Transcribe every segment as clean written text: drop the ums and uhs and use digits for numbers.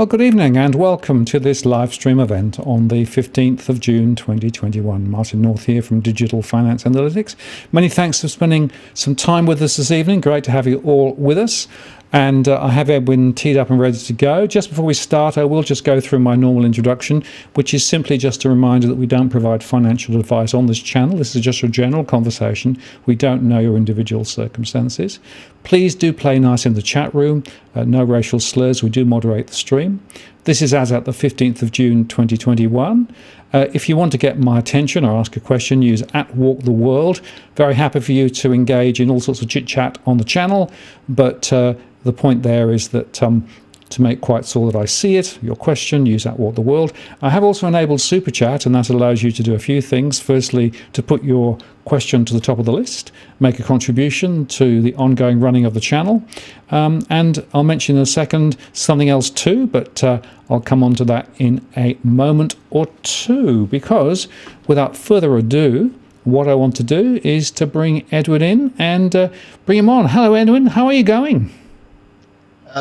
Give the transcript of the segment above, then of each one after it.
Well, good evening and welcome to this live stream event on the 15th of June 2021. Martin North here from Digital Finance Analytics. Many thanks for spending some time with us this evening. Great to have you all with us. And I have Edwin teed up and ready to go. Just before we start, I will just go through my normal introduction, which is simply just a reminder that we don't provide financial advice on this channel. This is just a general conversation. We don't know your individual circumstances. Please do play nice in the chat room. No racial slurs. We do moderate the stream. This is as at the 15th of June 2021. If you want to get my attention or ask a question, use @WalkTheWorld. Very happy for you to engage in all sorts of chit-chat on the channel, but the point there is that to make quite sure that I see it, your question, use @WalkTheWorld. I have also enabled Super Chat, and that allows you to do a few things. Firstly, to put your question to the top of the list, make a contribution to the ongoing running of the channel. And I'll mention in a second something else too, but I'll come on to that in a moment or two, because without further ado, what I want to do is to bring Edwin in and bring him on. Hello, Edwin. How are you going?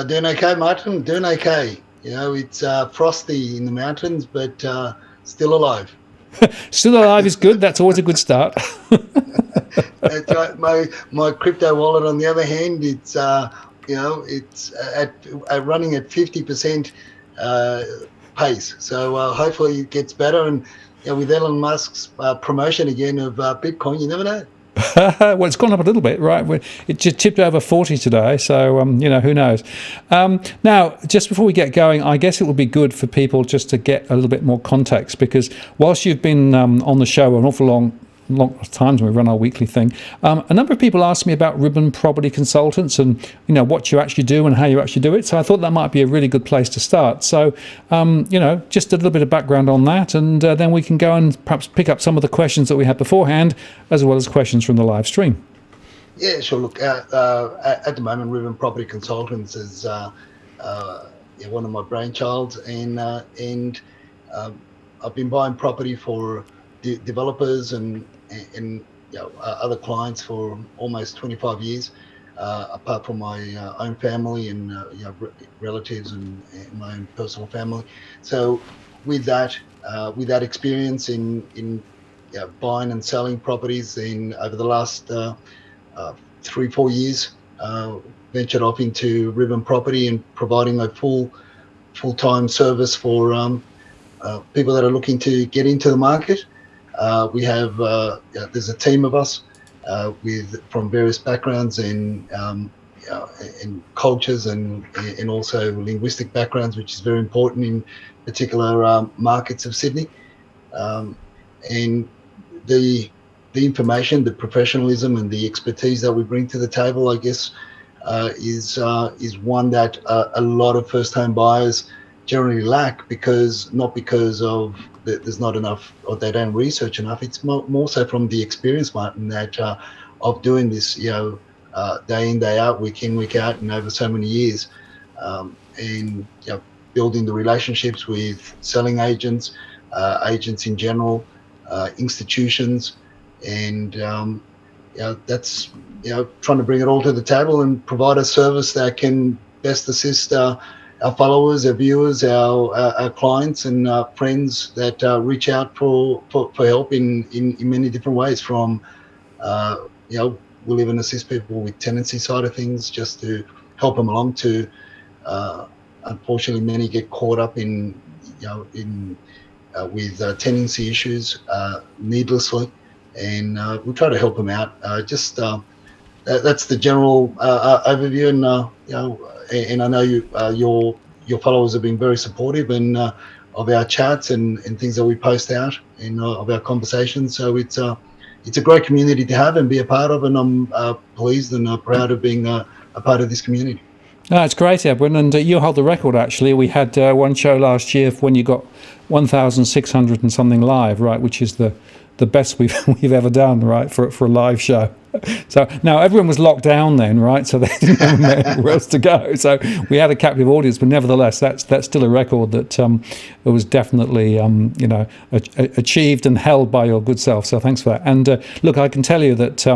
Doing okay, Martin. Doing okay. You know, it's frosty in the mountains, but still alive. Still alive is good. That's always a good start. That's right. My crypto wallet, on the other hand, it's it's at running at 50% pace. So hopefully it gets better. And with Elon Musk's promotion again of Bitcoin, you never know. Well, it's gone up a little bit, right? It just tipped over 40 today, so who knows. Now, just before we get going, I guess it would be good for people just to get a little bit more context, because whilst you've been on the show an awful long times when we run our weekly thing, a number of people asked me about Ribbon Property Consultants and what you actually do and how you actually do it. So I thought that might be a really good place to start. So just a little bit of background on that, and then we can go and perhaps pick up some of the questions that we had beforehand, as well as questions from the live stream. Yeah, sure. Look, at the moment, Ribbon Property Consultants is one of my brainchilds, and I've been buying property for developers and other clients for almost 25 years, apart from my own family and relatives and my own personal family. So with that experience in buying and selling properties, over the last 3-4 years, ventured off into Ribbon Property and providing a full-time service for people that are looking to get into the market. We have there's a team of us from various backgrounds and cultures and also linguistic backgrounds, which is very important in particular markets of Sydney. And the information, the professionalism, and the expertise that we bring to the table, I guess, is one that a lot of first-home buyers generally lack, not because of there's not enough or they don't research enough. It's more so from the experience, Martin, that of doing this, day in, day out, week in, week out, and over so many years, and building the relationships with selling agents, agents in general, institutions, and that's trying to bring it all to the table and provide a service that can best assist our followers, our viewers, our clients and friends that reach out for help in many different ways, from we'll even assist people with tenancy side of things, just to help them along, to unfortunately many get caught up in with tenancy issues needlessly, and we'll try to help them out. That's the general overview, and I know your followers have been very supportive and of our chats and things that we post out and of our conversations. So it's a great community to have and be a part of, and I'm pleased and proud of being a part of this community. No, it's great, Edwin, and you hold the record. Actually, we had one show last year when you got 1,600 and something live, right, which is the best we've ever done, right, for a live show. So now everyone was locked down then, right? So they didn't have anywhere else to go. So we had a captive audience, but nevertheless, that's still a record that it was definitely achieved and held by your good self. So thanks for that. And look, I can tell you that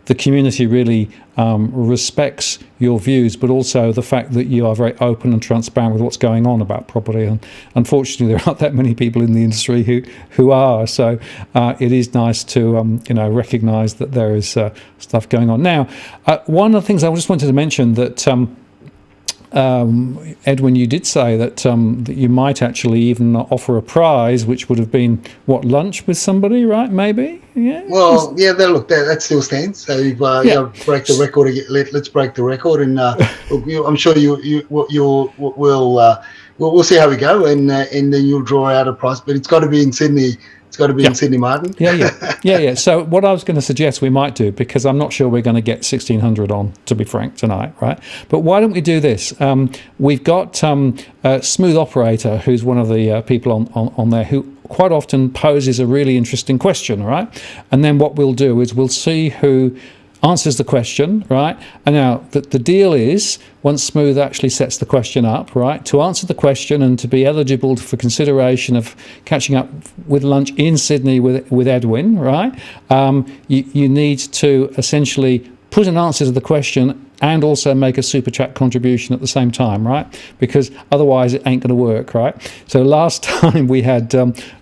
the community really respects your views, but also the fact that you are very open and transparent with what's going on about property. And unfortunately, there aren't that many people in the industry who are. So it is nice to recognise that there is stuff going on. Now, one of the things I just wanted to mention that. Edwin, you did say that you might actually even offer a prize, which would have been lunch with somebody, right? Maybe, yeah. Well, yeah. That still stands. So break the record. Let's break the record, and I'm sure we'll see how we go, and then you'll draw out a prize. But it's got to be in Sydney. It's got to be in Sydney, Martin. Yeah. So what I was going to suggest we might do, because I'm not sure we're going to get 1,600 on, to be frank, tonight, right? But why don't we do this? We've got Smooth Operator, who's one of the people on there, who quite often poses a really interesting question, right? And then what we'll do is we'll see who answers the question, right? And now the deal is, once Smooth actually sets the question up, right, to answer the question and to be eligible for consideration of catching up with lunch in Sydney with Edwin, right, you need to essentially put an answer to the question and also make a super chat contribution at the same time, right? Because otherwise it ain't going to work, right? So last time we had,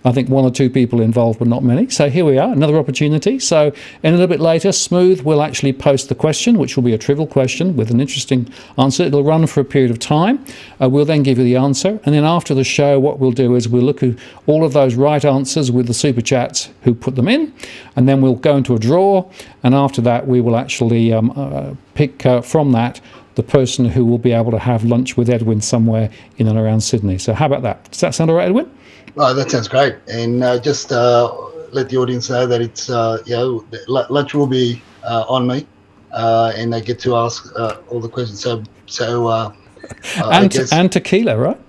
I think, 1 or 2 people involved, but not many. So here we are, another opportunity. So in a little bit later, Smooth will actually post the question, which will be a trivial question with an interesting answer. It'll run for a period of time. We'll then give you the answer. And then after the show, what we'll do is we'll look at all of those right answers with the super chats who put them in. And then we'll go into a draw. And after that, we will actually pick from that the person who will be able to have lunch with Edwin somewhere in and around Sydney. So how about that? Does that sound all right, Edwin? Oh, that sounds great. And just let the audience know that it's lunch will be on me, and they get to ask all the questions. So and tequila, right?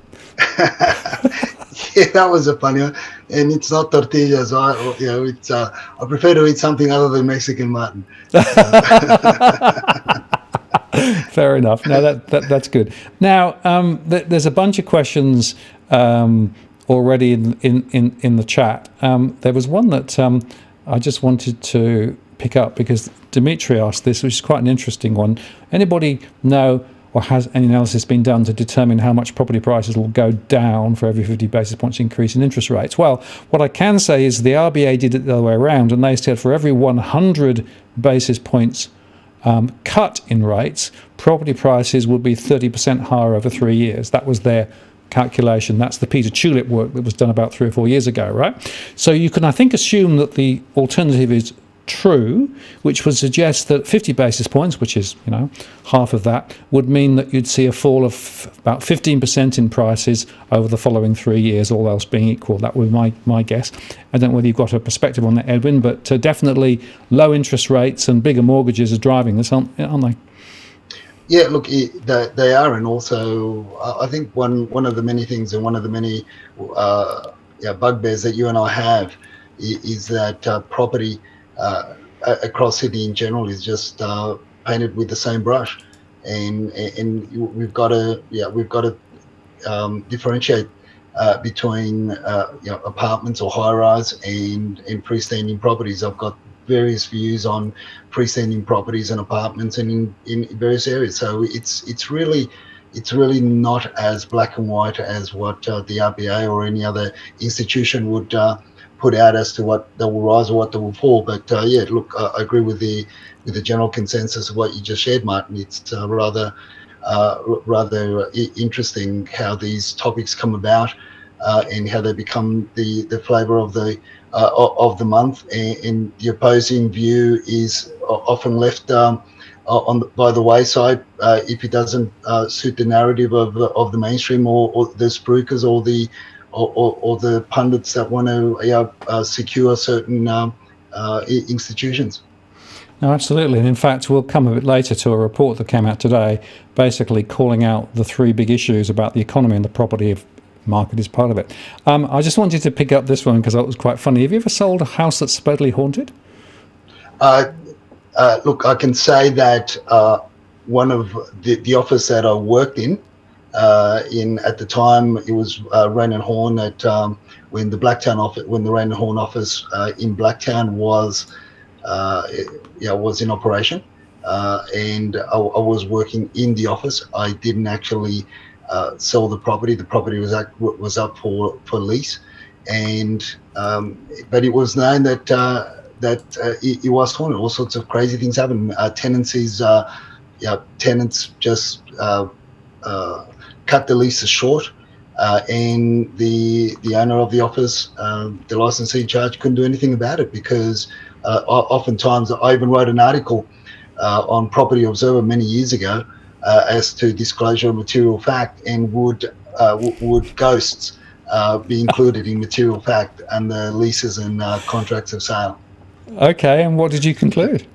Yeah, that was a funny one. And it's not tortillas, right? It's I prefer to eat something other than Mexican, Martin. Fair enough. No, that's good. Now, there's a bunch of questions already in the chat. There was one that I just wanted to pick up because Dimitri asked this, which is quite an interesting one. Anybody know, or has any analysis been done to determine how much property prices will go down for every 50 basis points increase in interest rates? Well, what I can say is the RBA did it the other way around, and they said for every 100 basis points cut in rates, property prices would be 30% higher over 3 years. That was their calculation. That's the Peter Tulip work that was done about 3 or 4 years ago, right? So you can, I think, assume that the alternative is true, which would suggest that 50 basis points, which is half of that, would mean that you'd see a fall of about 15% in prices over the following 3 years, all else being equal. That would be my guess. I don't know whether you've got a perspective on that, Edwin, but definitely low interest rates and bigger mortgages are driving this, aren't they? Yeah, look, they are, and also I think one of the many things and one of the many bugbears that you and I have is that property across Sydney in general is just painted with the same brush, and we've got to differentiate between apartments or high rise and freestanding properties. I've got various views on freestanding properties and apartments and in various areas. So it's really not as black and white as what the RBA or any other institution would put out as to what they will rise or what they will fall. But look, I agree with the general consensus of what you just shared, Martin. It's rather interesting how these topics come about and how they become the flavour of the month. And the opposing view is often left by the wayside if it doesn't suit the narrative of the mainstream or the spruikers or the pundits that want to secure certain institutions. No, absolutely. And in fact, we'll come a bit later to a report that came out today, basically calling out the 3 big issues about the economy and the property market is part of it. I just wanted to pick up this one because it was quite funny. Have you ever sold a house that's supposedly haunted? Look, I can say that one of the office that I worked in at the time, it was Rain and Horn when the Rain and Horn office in Blacktown was was in operation, and I was working in the office. I didn't actually sell the property. The property was up for lease, and but it was known that it was haunted. All sorts of crazy things happen. Tenants just cut the leases short. And the owner of the office, the licensee in charge, couldn't do anything about it because oftentimes I even wrote an article on Property Observer many years ago as to disclosure of material fact, and would ghosts be included in material fact and the leases and contracts of sale. Okay, and what did you conclude?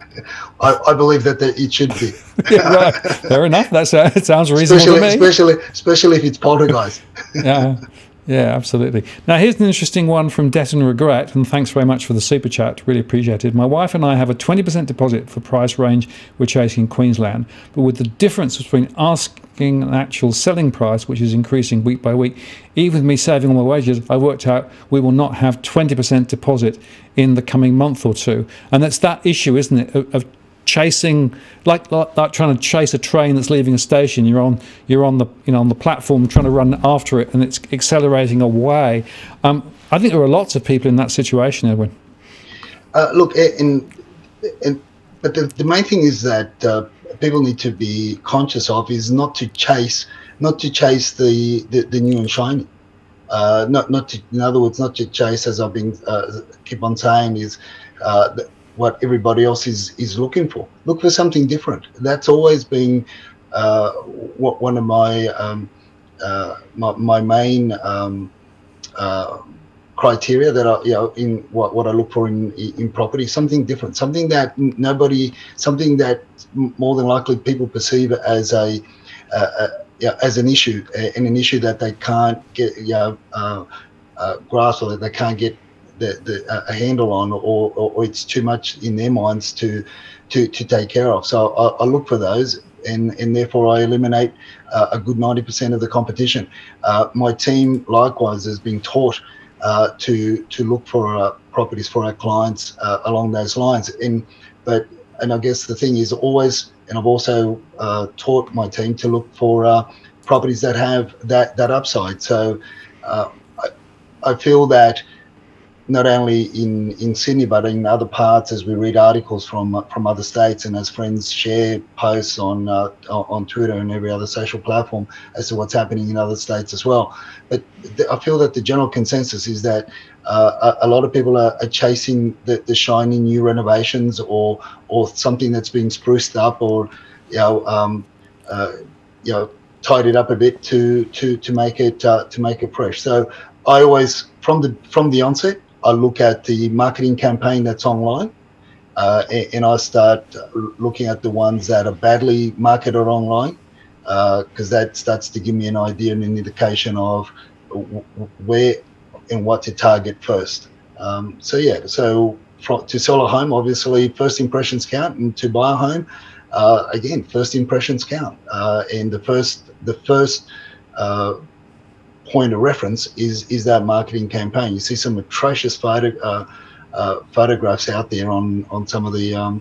I believe that it should be. Yeah, right. Fair enough. It sounds reasonable to me. Especially if it's poltergeist. Yeah, absolutely. Now, here's an interesting one from Debt and Regret, and thanks very much for the super chat. Really appreciated. My wife and I have a 20% deposit for price range we're chasing in Queensland, but with the difference between asking an actual selling price, which is increasing week by week, even with me saving all my wages, I worked out we will not have 20% deposit in the coming month or two. And that's that issue, isn't it, of chasing, like trying to chase a train that's leaving a station. You're on the platform trying to run after it, and it's accelerating away. I think there are lots of people in that situation, Edwin. Look, but the main thing is that people need to be conscious of is not to chase the new and shiny. In other words, not to chase, as I've been keep on saying, is what everybody else is looking for. Look for something different. That's always been one of my my main criteria that I, in what I look for in property. Something different, something that more than likely people perceive as as an issue, and an issue that they can't get grasp, or that they can't get a handle on, or it's too much in their minds to take care of. So I look for those, and therefore I eliminate a good 90% of the competition. My team likewise has been taught to look for properties for our clients along those lines. And I guess the thing is always, and I've also taught my team to look for properties that have that upside. So I feel that not only in Sydney, but in other parts, as we read articles from other states, and as friends share posts on Twitter and every other social platform as to what's happening in other states as well. But I feel that the general consensus is that a lot of people are chasing the shiny new renovations, or something that's being spruced up, or tied it up a bit to make it fresh. So I always, from the onset, I look at the marketing campaign that's online, and I start looking at the ones that are badly marketed online, because that starts to give me an idea and an indication of where and what to target first. So to sell a home, obviously first impressions count, and to buy a home, again, first impressions count. And the first point of reference is that marketing campaign. You see some atrocious photographs out there on some of the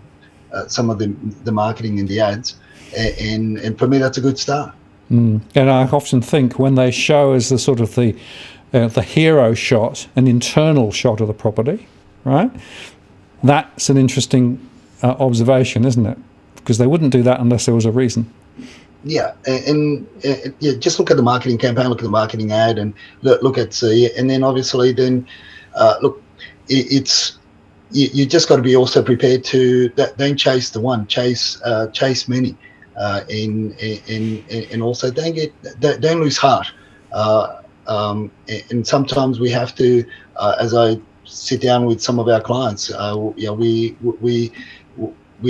marketing and the ads, and for me that's a good start. And I often think when they show as the sort of the hero shot, an internal shot of the property, right? That's an interesting observation, isn't it? Because they wouldn't do that unless there was a reason. Yeah, and just look at the marketing campaign, look at the marketing ad, and look at see, and then obviously look, it's you just got to be also prepared to don't chase the one, chase many, and also don't lose heart, and sometimes we have to, as I sit down with some of our clients, we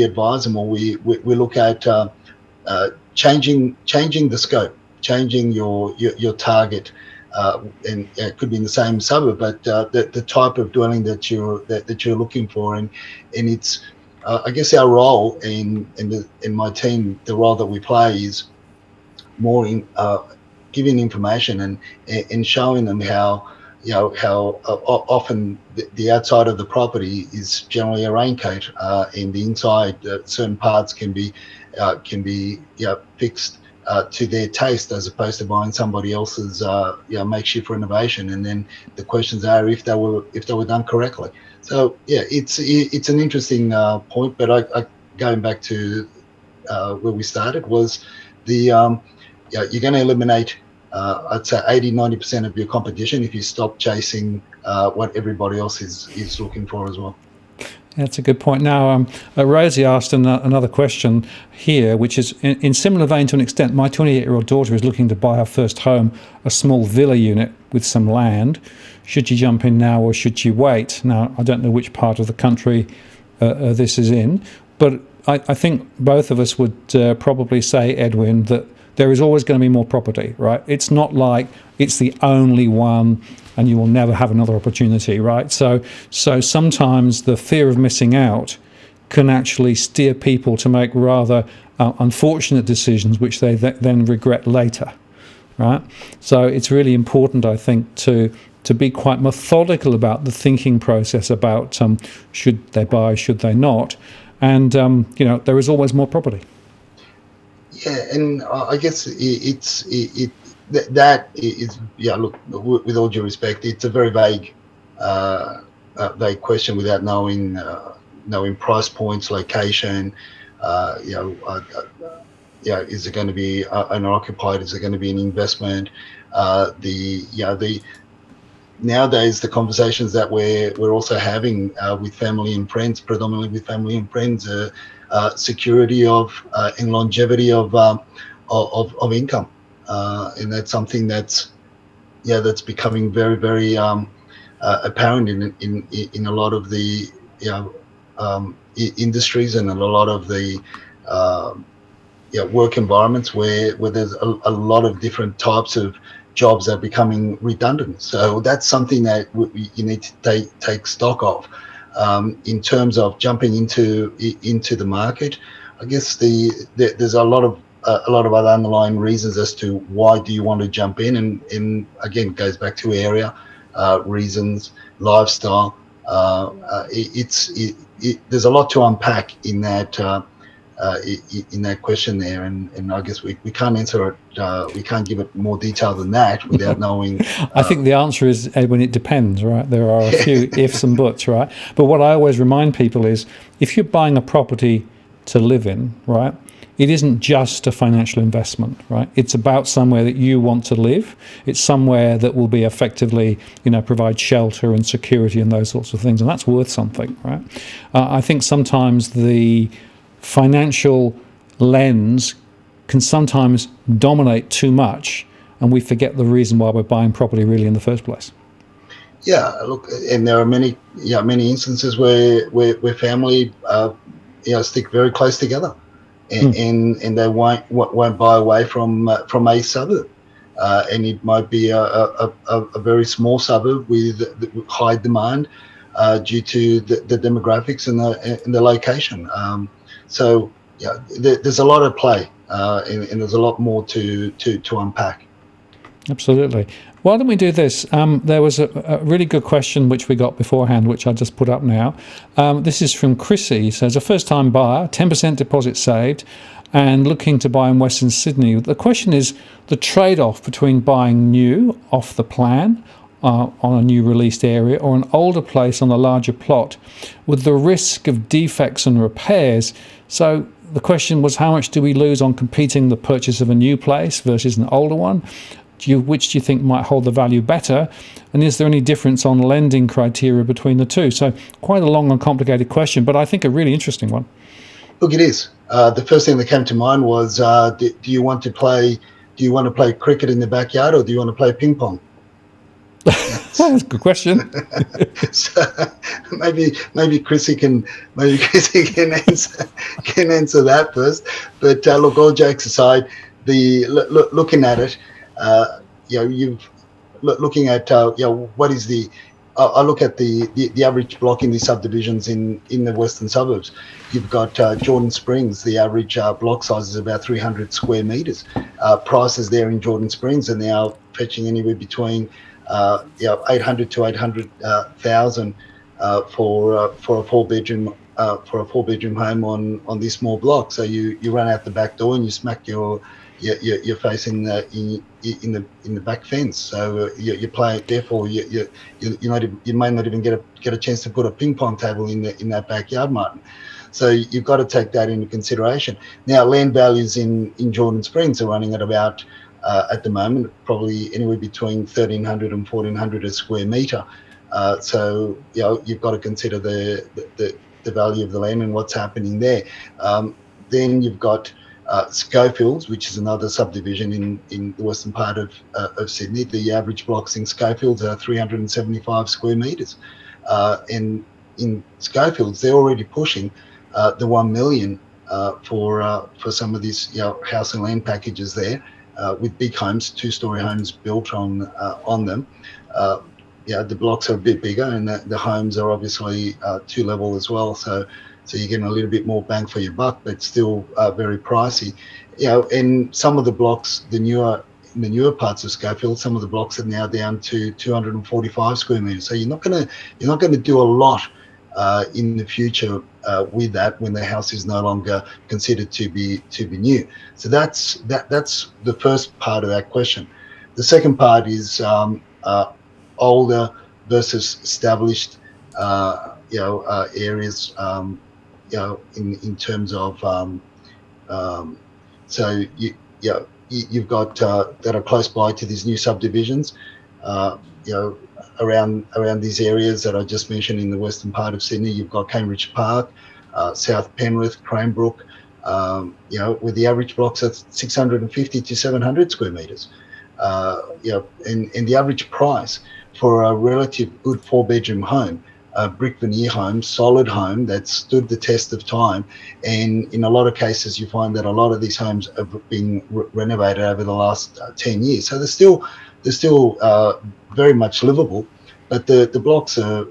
advise them, or we look at changing the scope, changing your target, and it could be in the same suburb, but the type of dwelling that you're looking for, and it's I guess our role in my team, the role that we play is more in giving information and showing them how how often the outside of the property is generally a raincoat, and the inside, certain parts can be fixed to their taste, as opposed to buying somebody else's makeshift renovation. And then the questions are if they were done correctly. So it's an interesting point. But I going back to where we started was you're going to eliminate I'd say 80-90% of your competition if you stop chasing what everybody else is looking for as well. That's a good point. Now, Rosie asked another question here, which is in similar vein to an extent. My 28-year-old daughter is looking to buy her first home, a small villa unit with some land. Should she jump in now or should she wait? Now, I don't know which part of the country this is in, but I think both of us would probably say, Edwin, that there is always going to be more property, right? It's not like it's the only one and you will never have another opportunity, right? So sometimes the fear of missing out can actually steer people to make rather unfortunate decisions, which they then regret later, right? So it's really important, I think, to be quite methodical about the thinking process about should they buy, should they not, and there is always more property. Yeah, and I guess that is look, with all due respect, it's a very vague question without knowing price points, location. Is it going to be owner occupied? Is it going to be an investment? Nowadays, the conversations that we're also having with family and friends, predominantly with family and friends, security of and longevity of income, and that's something that's becoming very, very apparent in a lot of the industries and in a lot of the work environments where there's a lot of different types of jobs that are becoming redundant. So that's something that you need to take stock of. In terms of jumping into the market, I guess there's a lot of other underlying reasons as to why do you want to jump in, and again, it goes back to area, reasons, lifestyle. There's a lot to unpack in that question there, and I guess we can't answer it. We can't give it more detail than that without knowing. I think the answer is, Edwin, it depends, right? There are a few ifs and buts, right? But what I always remind people is, if you're buying a property to live in, right, it isn't just a financial investment, right? It's about somewhere that you want to live. It's somewhere that will be effectively, provide shelter and security and those sorts of things, and that's worth something, right? I think sometimes the financial lens can sometimes dominate too much, and we forget the reason why we're buying property really in the first place. Yeah, look, and there are many instances where family stick very close together, and they won't buy away from a suburb, and it might be a very small suburb with high demand due to the demographics and the location. So there's a lot at play, and there's a lot more to unpack. Absolutely. Why don't we do this? There was a really good question which we got beforehand, which I just put up now. This is from Chrissy. He says, a first-time buyer, 10% deposit saved, and looking to buy in Western Sydney. The question is the trade-off between buying new, off the plan, on a new released area, or an older place on a larger plot, with the risk of defects and repairs. So the question was, how much do we lose on competing the purchase of a new place versus an older one? Which do you think might hold the value better? And is there any difference on lending criteria between the two? So quite a long and complicated question, but I think a really interesting one. Look, it is. The first thing that came to mind was, do you want to play cricket in the backyard, or do you want to play ping pong? That's a good question. So maybe Chrissy can answer that first. But look, all jokes aside, looking at it, looking at what is the. I look at the average block in the subdivisions in the western suburbs. You've got Jordan Springs. The average block size is about 300 square meters. Prices there in Jordan Springs are now fetching anywhere between 800 to 800,000 for a 4-bedroom home on this small block. So you run out the back door and you smack your face in the back fence. So you play. Therefore, you may not even get a chance to put a ping pong table in that backyard, Martin. So you've got to take that into consideration. Now, land values in Jordan Springs are running at about at the moment probably anywhere between 1,300 and 1,400 a square metre. So you've got to consider the value of the land and what's happening there. Then you've got Schofields, which is another subdivision in the western part of Sydney. The average blocks in Schofields are 375 square metres. And in Schofields, they're already pushing the 1 million for some of these house and land packages there, with big homes, 2-story homes built on them. The blocks are a bit bigger, and the homes are obviously 2-level as well. So you're getting a little bit more bang for your buck, but still very pricey. And some of the blocks, in the newer parts of Schofield, some of the blocks are now down to 245 square metres. So you're not going to do a lot in the future with that when the house is no longer considered to be new. So that's the first part of that question. The second part is older versus established areas. In terms of so you've got that are close by to these new subdivisions. Around these areas that I just mentioned in the western part of Sydney, you've got Cambridge Park, South Penrith, Cranebrook, with the average blocks at 650 to 700 square metres. And the average price for a relative good 4-bedroom home, a brick veneer home, solid home that stood the test of time. And in a lot of cases, you find that a lot of these homes have been renovated over the last 10 years. So they're still very much livable, but the blocks are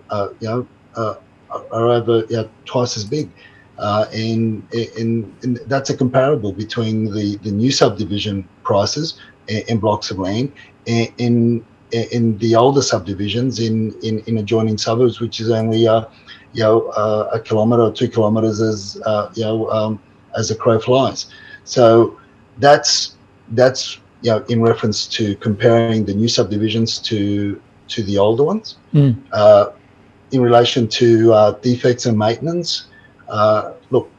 over twice as big. And that's a comparable between the new subdivision prices and blocks of land and in the older subdivisions in adjoining suburbs, which is only a kilometre or 2 kilometres as a crow flies. So that's in reference to comparing the new subdivisions to the older ones. In relation to defects and maintenance, look,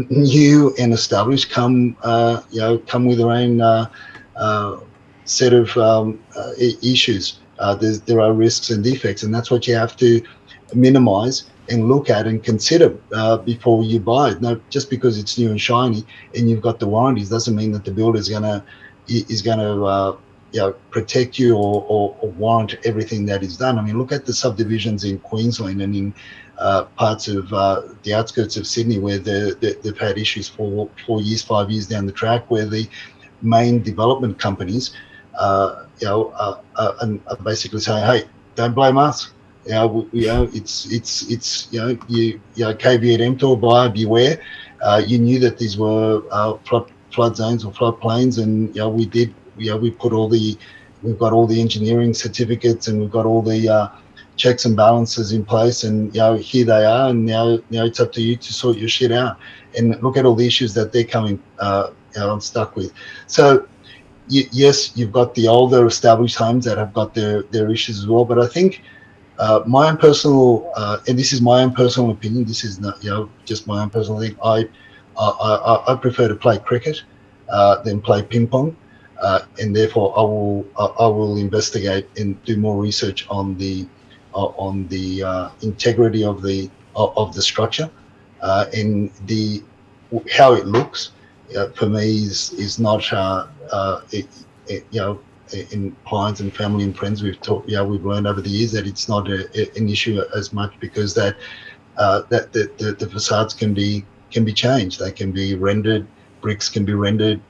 new and established come with their own set of issues. There are risks and defects, and that's what you have to minimise and look at and consider before you buy it. No, just because it's new and shiny and you've got the warranties doesn't mean that the builder is going to protect you or warrant everything that is done. I mean, look at the subdivisions in Queensland and in parts of the outskirts of Sydney where they've had issues for 4 years, 5 years down the track, where the main development companies are basically saying, "Hey, don't blame us. It's KV at Emptor, buyer beware. You knew that these were flood zones or flood plains, and we've got all the engineering certificates and we've got all the checks and balances in place, and here they are, and now it's up to you to sort your shit out." And look at all the issues that they're coming unstuck with. So yes, you've got the older established homes that have got their issues as well, but I think my own personal and this is my own personal opinion, this is not just my own personal thing, I prefer to play cricket than play ping pong, and therefore I will investigate and do more research on the integrity of the structure, and how it looks. For me is not in clients and family and friends we've learned over the years that it's not an issue as much, because that the facades can be changed. They can be rendered, bricks can be rendered.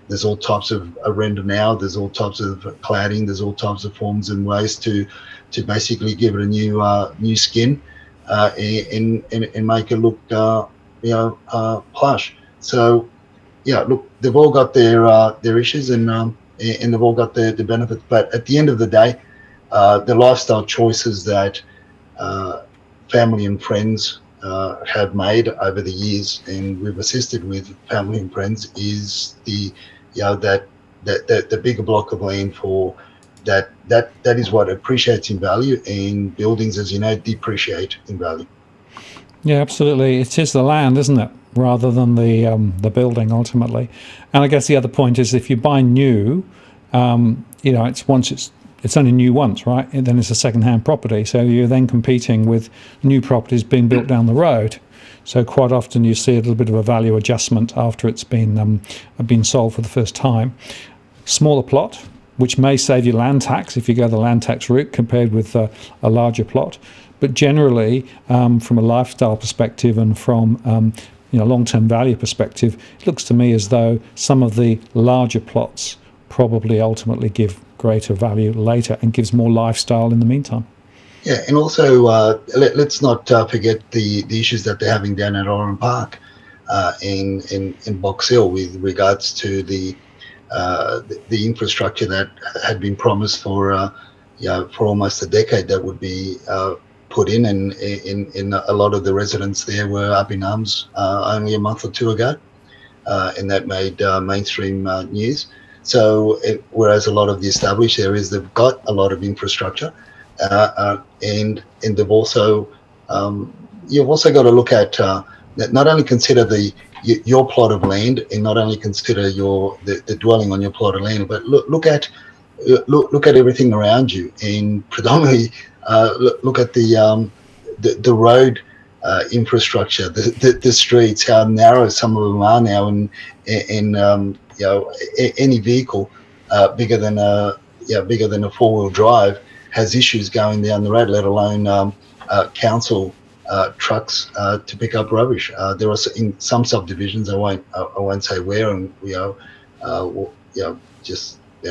There's all types of render now. There's all types of cladding. There's all types of forms and ways to basically give it a new skin and make it look plush. So look, they've all got their issues, and and they've all got the benefits. But at the end of the day, the lifestyle choices that family and friends have made over the years, and we've assisted with family and friends, is that bigger block of land for that is what appreciates in value, and buildings, as you know, depreciate in value. Yeah, absolutely. It is the land, isn't it, rather than the building ultimately. And I guess the other point is, if you buy new, it's only new once, right? And then it's a second-hand property, so you're then competing with new properties being built down the road. So quite often you see a little bit of a value adjustment after it's been sold for the first time. Smaller plot, which may save you land tax if you go the land tax route compared with a larger plot. But generally, from a lifestyle perspective and from long-term value perspective, it looks to me as though some of the larger plots probably ultimately give greater value later and gives more lifestyle in the meantime. Yeah, and also let's not forget the issues that they're having down at Oran Park in Box Hill with regards to the infrastructure that had been promised for almost a decade that would be put in, and a lot of the residents there were up in arms only a month or two ago, and that made mainstream news. So whereas a lot of the established areas, they've got a lot of infrastructure, and they've also you've also got to look at not only consider your plot of land, and not only consider the dwelling on your plot of land, but look at everything around you, and predominantly look at the road infrastructure, the streets, how narrow some of them are now, and any vehicle bigger than a four-wheel drive has issues going down the road, let alone council trucks to pick up rubbish. There are in some subdivisions, I won't say where, and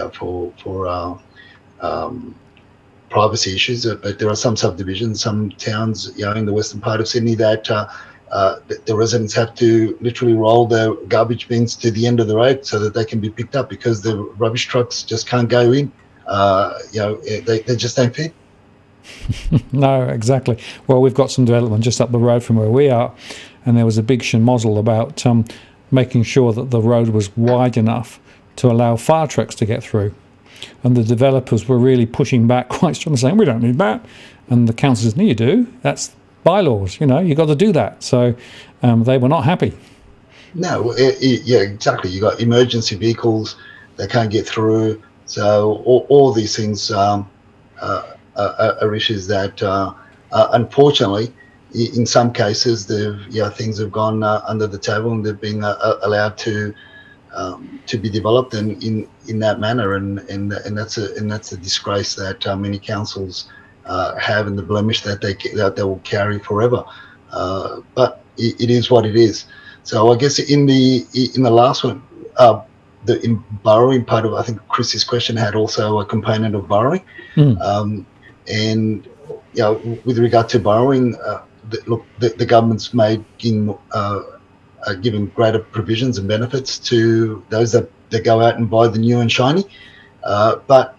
for privacy issues, but there are some subdivisions, some towns, in the western part of Sydney that the residents have to literally roll their garbage bins to the end of the road so that they can be picked up, because the rubbish trucks just can't go in. They just don't fit. No, exactly. Well, we've got some development just up the road from where we are, and there was a big schmozzle about making sure that the road was wide enough to allow fire trucks to get through. And the developers were really pushing back quite strongly, saying, we don't need that. And the council says, no, you do. That's bylaws, you've got to do that. So they were not happy. No, yeah, exactly. You got emergency vehicles that can't get through. So all these things are issues that, unfortunately, in some cases, things have gone under the table, and they've been allowed to be developed in that manner, and that's a disgrace that many councils have, and the blemish that they will carry forever. But it is what it is. So I guess in the last one, the borrowing part of, I think Chris's question had also a component of borrowing, and with regard to borrowing, the government's giving greater provisions and benefits to those that go out and buy the new and shiny. But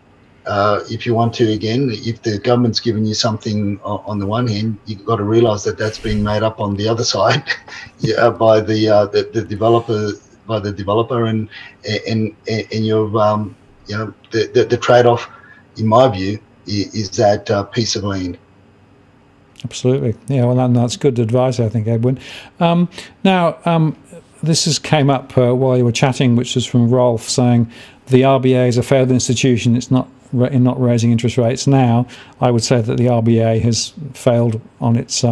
if you want to, again, if the government's giving you something on the one hand, you've got to realise that that's being made up on the other side by the developer, and you've the trade-off, in my view, is that piece of land. Absolutely. Yeah, well, that's good advice, I think, Edwin. Now, this came up while you were chatting, which is from Rolf, saying the RBA is a failed institution. It's not raising interest rates now. I would say that the RBA has failed on its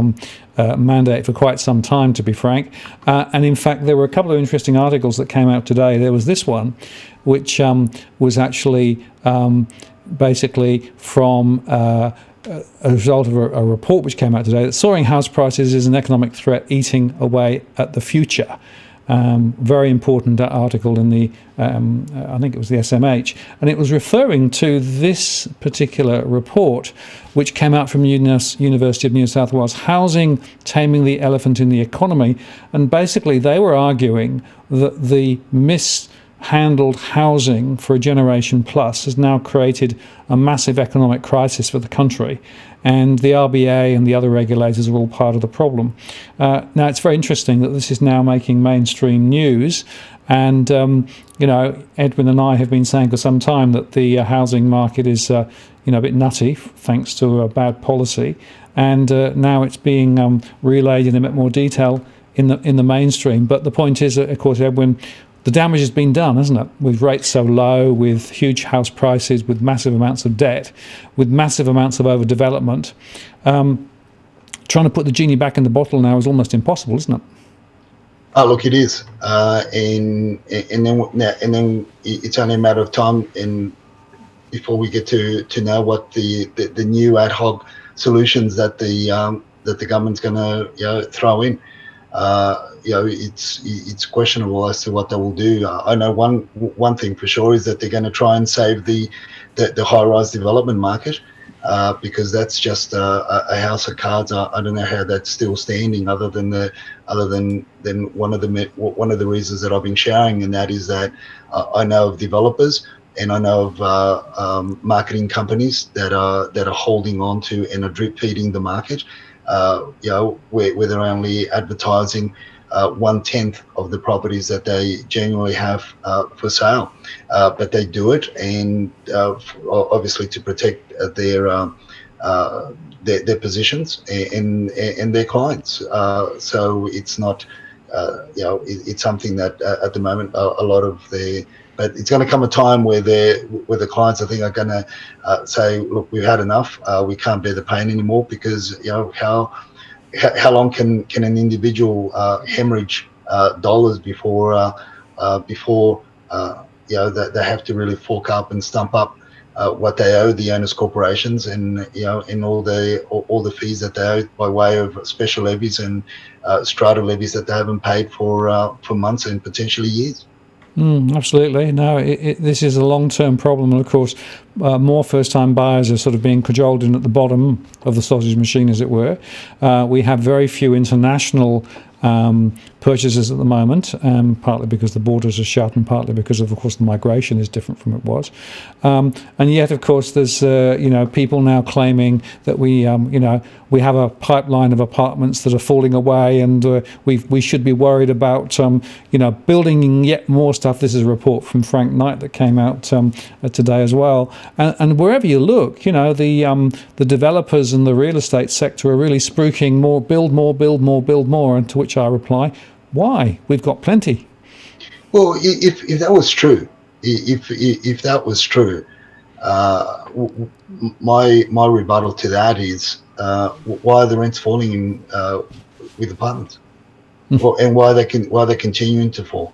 mandate for quite some time, to be frank. And in fact, there were a couple of interesting articles that came out today. There was this one, which was actually basically from a result of a report which came out today, that soaring house prices is an economic threat eating away at the future. Very important article in the, I think it was the SMH, and it was referring to this particular report, which came out from University of New South Wales, Housing, Taming the Elephant in the Economy. And basically they were arguing that the handled housing for a generation plus has now created a massive economic crisis for the country, and the RBA and the other regulators are all part of the problem. Now, it's very interesting that this is now making mainstream news, and Edwin and I have been saying for some time that the housing market is a bit nutty thanks to bad policy, and now it's being relayed in a bit more detail in the mainstream. But the point is, of course, Edwin, the damage has been done, hasn't it? With rates so low, with huge house prices, with massive amounts of debt, with massive amounts of overdevelopment. Trying to put the genie back in the bottle now is almost impossible, isn't it? Oh, look, it is, and then it's only a matter of time before we get to know what the new ad hoc solutions that the government's going to throw in. It's questionable as to what they will do. I know one thing for sure is that they're going to try and save the high-rise development market, because that's just a house of cards. I don't know how that's still standing, other than one of the reasons that I've been sharing, and that is that I know of developers and I know of marketing companies that are holding on to and are drip feeding the market. Where they're only advertising 1/10 of the properties that they genuinely have for sale, but they do it, and obviously to protect their positions and their clients. So it's not, it's something that at the moment a lot of but it's going to come a time where the clients, I think, are going to say, look, we've had enough. We can't bear the pain anymore, because how long can an individual hemorrhage dollars before they have to really fork up and stump up what they owe the owners corporations, and all the fees that they owe by way of special levies and strata levies that they haven't paid for months and potentially years. Absolutely. No, this is a long-term problem. And of course, more first-time buyers are sort of being cajoled in at the bottom of the sausage machine, as it were. We have very few international purchases at the moment, partly because the borders are shut, and partly because of course the migration is different from it was. And yet, of course, there's people now claiming that we have a pipeline of apartments that are falling away, and we should be worried about building yet more stuff. This is a report from Frank Knight that came out today as well. And wherever you look, the developers and the real estate sector are really spruiking more, build more, and to which I reply, why? We've got plenty. Well, if that was true, if that was true, my rebuttal to that is why are the rents falling with apartments, and why they're continuing to fall.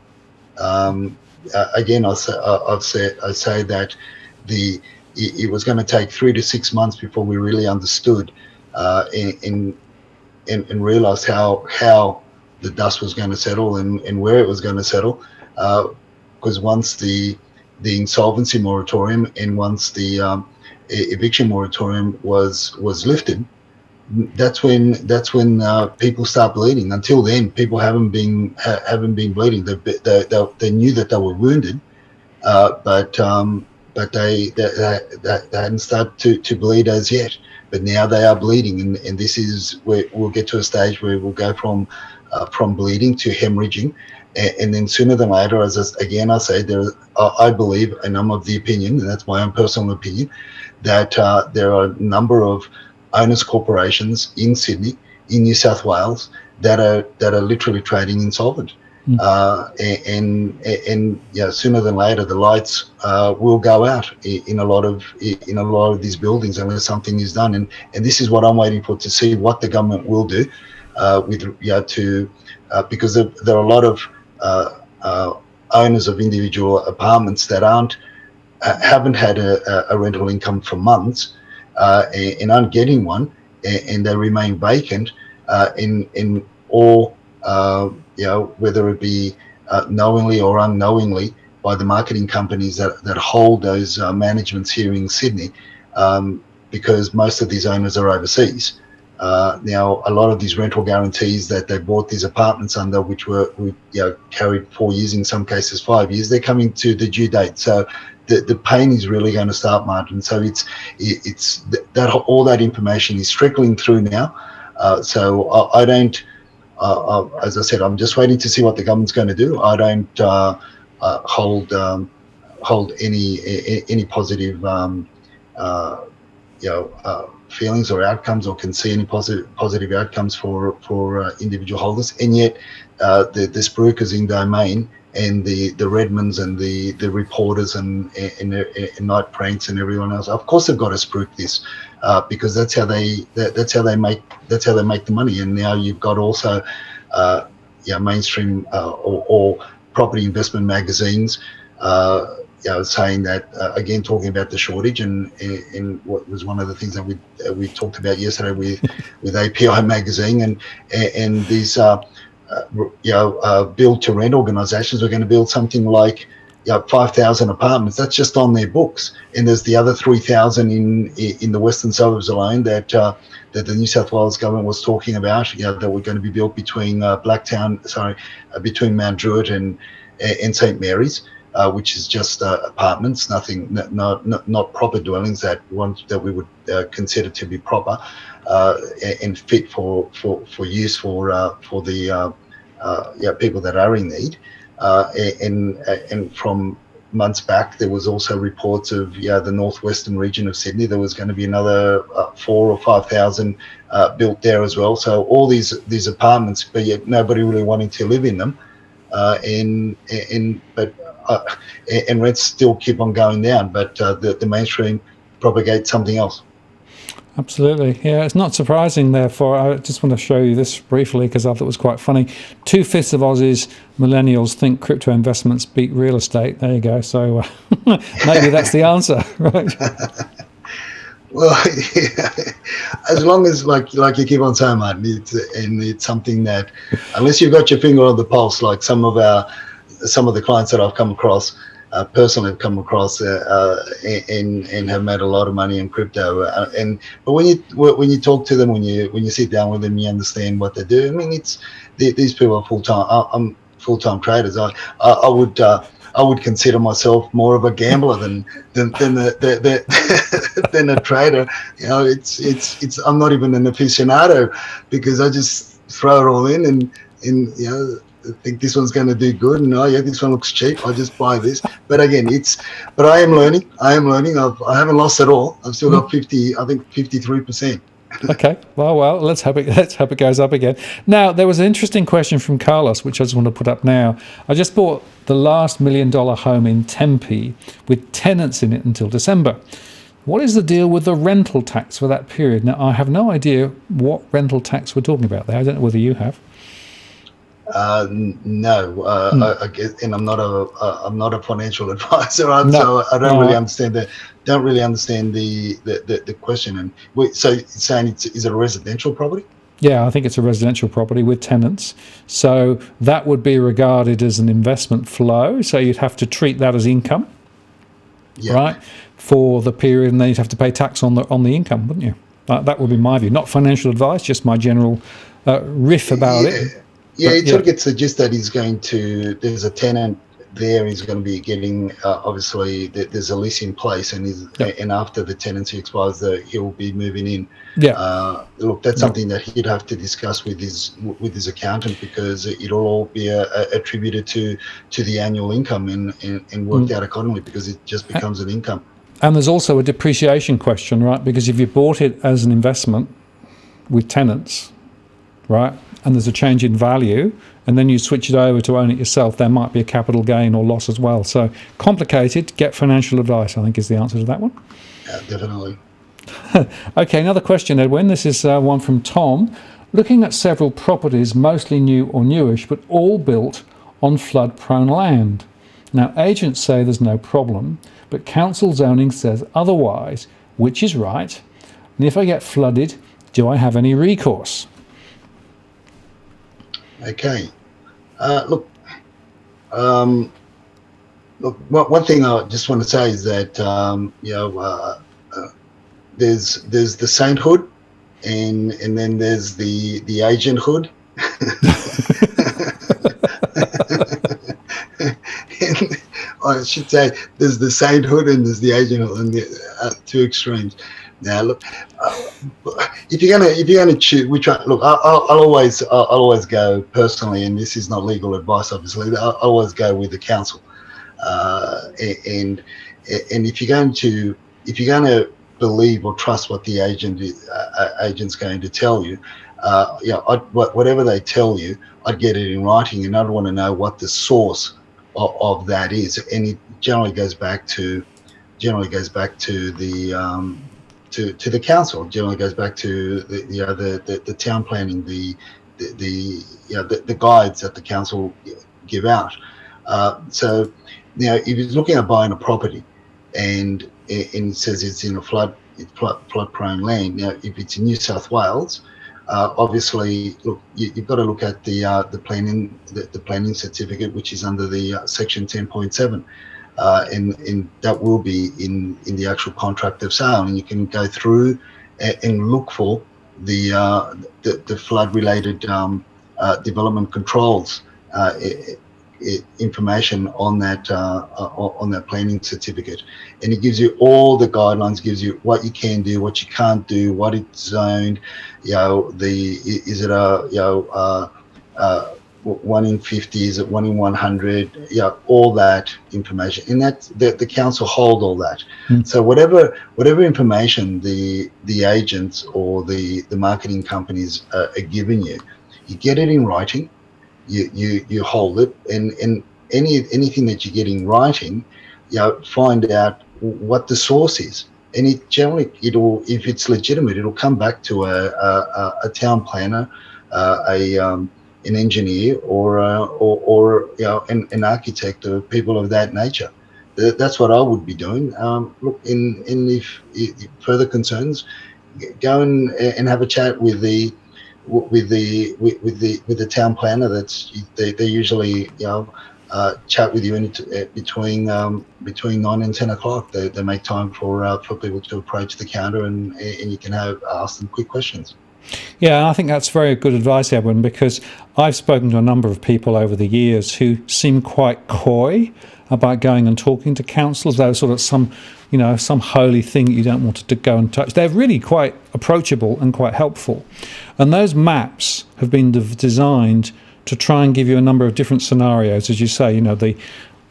Again, I say that it was going to take 3 to 6 months before we really understood and realised how the dust was going to settle and where it was going to settle, because once the insolvency moratorium and once the eviction moratorium was lifted, that's when people start bleeding. Until then, people haven't been bleeding. They knew that they were wounded, but they hadn't started to bleed as yet. But now they are bleeding, and this is where we'll get to a stage where we'll go from bleeding to hemorrhaging, and then sooner than later, I say, I believe, and I'm of the opinion, and that's my own personal opinion, that there are a number of owners corporations in Sydney, in New South Wales, that are literally trading insolvent. And sooner than later, the lights will go out in a lot of these buildings unless something is done. And this is what I'm waiting for, to see what the government will do because there are a lot of owners of individual apartments that haven't had a rental income for months and aren't getting one, and they remain vacant, whether it be knowingly or unknowingly by the marketing companies that hold those managements here in Sydney, because most of these owners are overseas. Now, a lot of these rental guarantees that they bought these apartments under, which were carried 4 years, in some cases 5 years, they're coming to the due date. So the pain is really going to start, Martin. So it's that all that information is trickling through now. So I don't, as I said, I'm just waiting to see what the government's going to do. I don't hold any positive feelings or outcomes, or can see any positive outcomes for individual holders. And yet the Spruikers in Domain and the Redmonds and the reporters and Night Pranks and everyone else, of course they've got to spruik this, because that's how they make the money. And now you've got also mainstream or property investment magazines saying that, again, talking about the shortage, and what was one of the things that we talked about yesterday with API magazine, and these build to rent organizations are going to build something like 5,000 apartments. That's just on their books, and there's the other 3,000 in the western suburbs alone that the New South Wales government was talking about, that were going to be built between between Mount Druitt and St Mary's. Which is just apartments, not proper dwellings that we would consider to be proper and fit for use for the people that are in need. And from months back, there was also reports of the northwestern region of Sydney. There was going to be another 4,000 or 5,000 built there as well. So all these apartments, but yet nobody really wanting to live in them, and rents still keep on going down, but the mainstream propagates something else. Absolutely. Yeah, it's not surprising, therefore. I just want to show you this briefly because I thought it was quite funny. 2/5 of Aussies, millennials, think crypto investments beat real estate. There you go. So maybe that's the answer, right? Well, yeah, as long as, like you keep on saying, Martin, it's something that, unless you've got your finger on the pulse, like some of the clients that I've come across, personally have come across, and have made a lot of money in crypto. But when you talk to them, when you sit down with them, you understand what they do. I mean, these people are full-time traders. I would consider myself more of a gambler than a trader. I'm not even an aficionado, because I just throw it all in and think this one's going to do good, and this one looks cheap, I just buy this. But again, but I am learning. I haven't lost at all. I've still got 53%. Okay, well, let's hope it goes up again. Now, there was an interesting question from Carlos, which I just want to put up now. I just bought the last $1 million home in Tempe with tenants in it until December. What is the deal with the rental tax for that period? Now, I have no idea what rental tax we're talking about there. I don't know whether you have. No, I guess, and I'm not a financial advisor, so I don't really understand that. Don't really understand the question. And so it's saying is it a residential property? Yeah, I think it's a residential property with tenants. So that would be regarded as an investment flow. So you'd have to treat that as income, right, for the period, and then you'd have to pay tax on the income, wouldn't you? That would be my view. Not financial advice, just my general riff about it. Yeah, it sort of gets the gist that there's a tenant there, he's going to be getting, obviously, there's a lease in place, and and after the tenancy expires, he'll be moving in. Look, that's something that he'd have to discuss with his accountant, because it'll all be attributed to the annual income and worked out accordingly, because it just becomes an income. And there's also a depreciation question, right? Because if you bought it as an investment with tenants, right, and there's a change in value, and then you switch it over to own it yourself, there might be a capital gain or loss as well. So complicated. Get financial advice, I think, is the answer to that one. Yeah, definitely. Okay, another question, Edwin. This is one from Tom. Looking at several properties, mostly new or newish, but all built on flood-prone land. Now, agents say there's no problem, but council zoning says otherwise. Which is right? And if I get flooded, do I have any recourse? Okay. Look, one thing I just want to say is that there's the sainthood and then there's the agenthood. And I should say there's the sainthood and there's the agenthood, and the two extremes. Now, look, if you're gonna choose which one, look, I'll always go personally, and this is not legal advice, obviously. I'll always go with the council, and if you're going to believe or trust what the agent's going to tell you, whatever they tell you, I'd get it in writing, and I'd want to know what the source of that is, and it generally goes back to the to the council. Generally goes back to the town planning, the guides that the council give out. So if you're looking at buying a property, and it says it's in a flood-prone land. Now, if it's in New South Wales, obviously, look, you've got to look at the planning certificate, which is under the section 10.7, and that will be in the actual contract of sale, and you can go through and look for the flood-related development controls information on that planning certificate, and it gives you all the guidelines, gives you what you can do, what you can't do, what it's zoned, is it a 1 in 50, is it 1 in 100, all that information, and that the council hold all that. So whatever information the agents or the marketing companies are giving you, you get it in writing. You hold it, and anything that you get in writing, find out what the source is, and it'll, if it's legitimate, it'll come back to a town planner, an engineer, or an architect, or people of that nature. That's what I would be doing. Look, if further concerns, go and have a chat with the town planner. They usually chat with you between 9 and 10 o'clock. They make time for people to approach the counter, and you can ask them quick questions. Yeah, I think that's very good advice, Edwin, because I've spoken to a number of people over the years who seem quite coy about going and talking to councillors, though sort of some holy thing that you don't want to go and touch. They're really quite approachable and quite helpful. And those maps have been designed to try and give you a number of different scenarios, as you say, the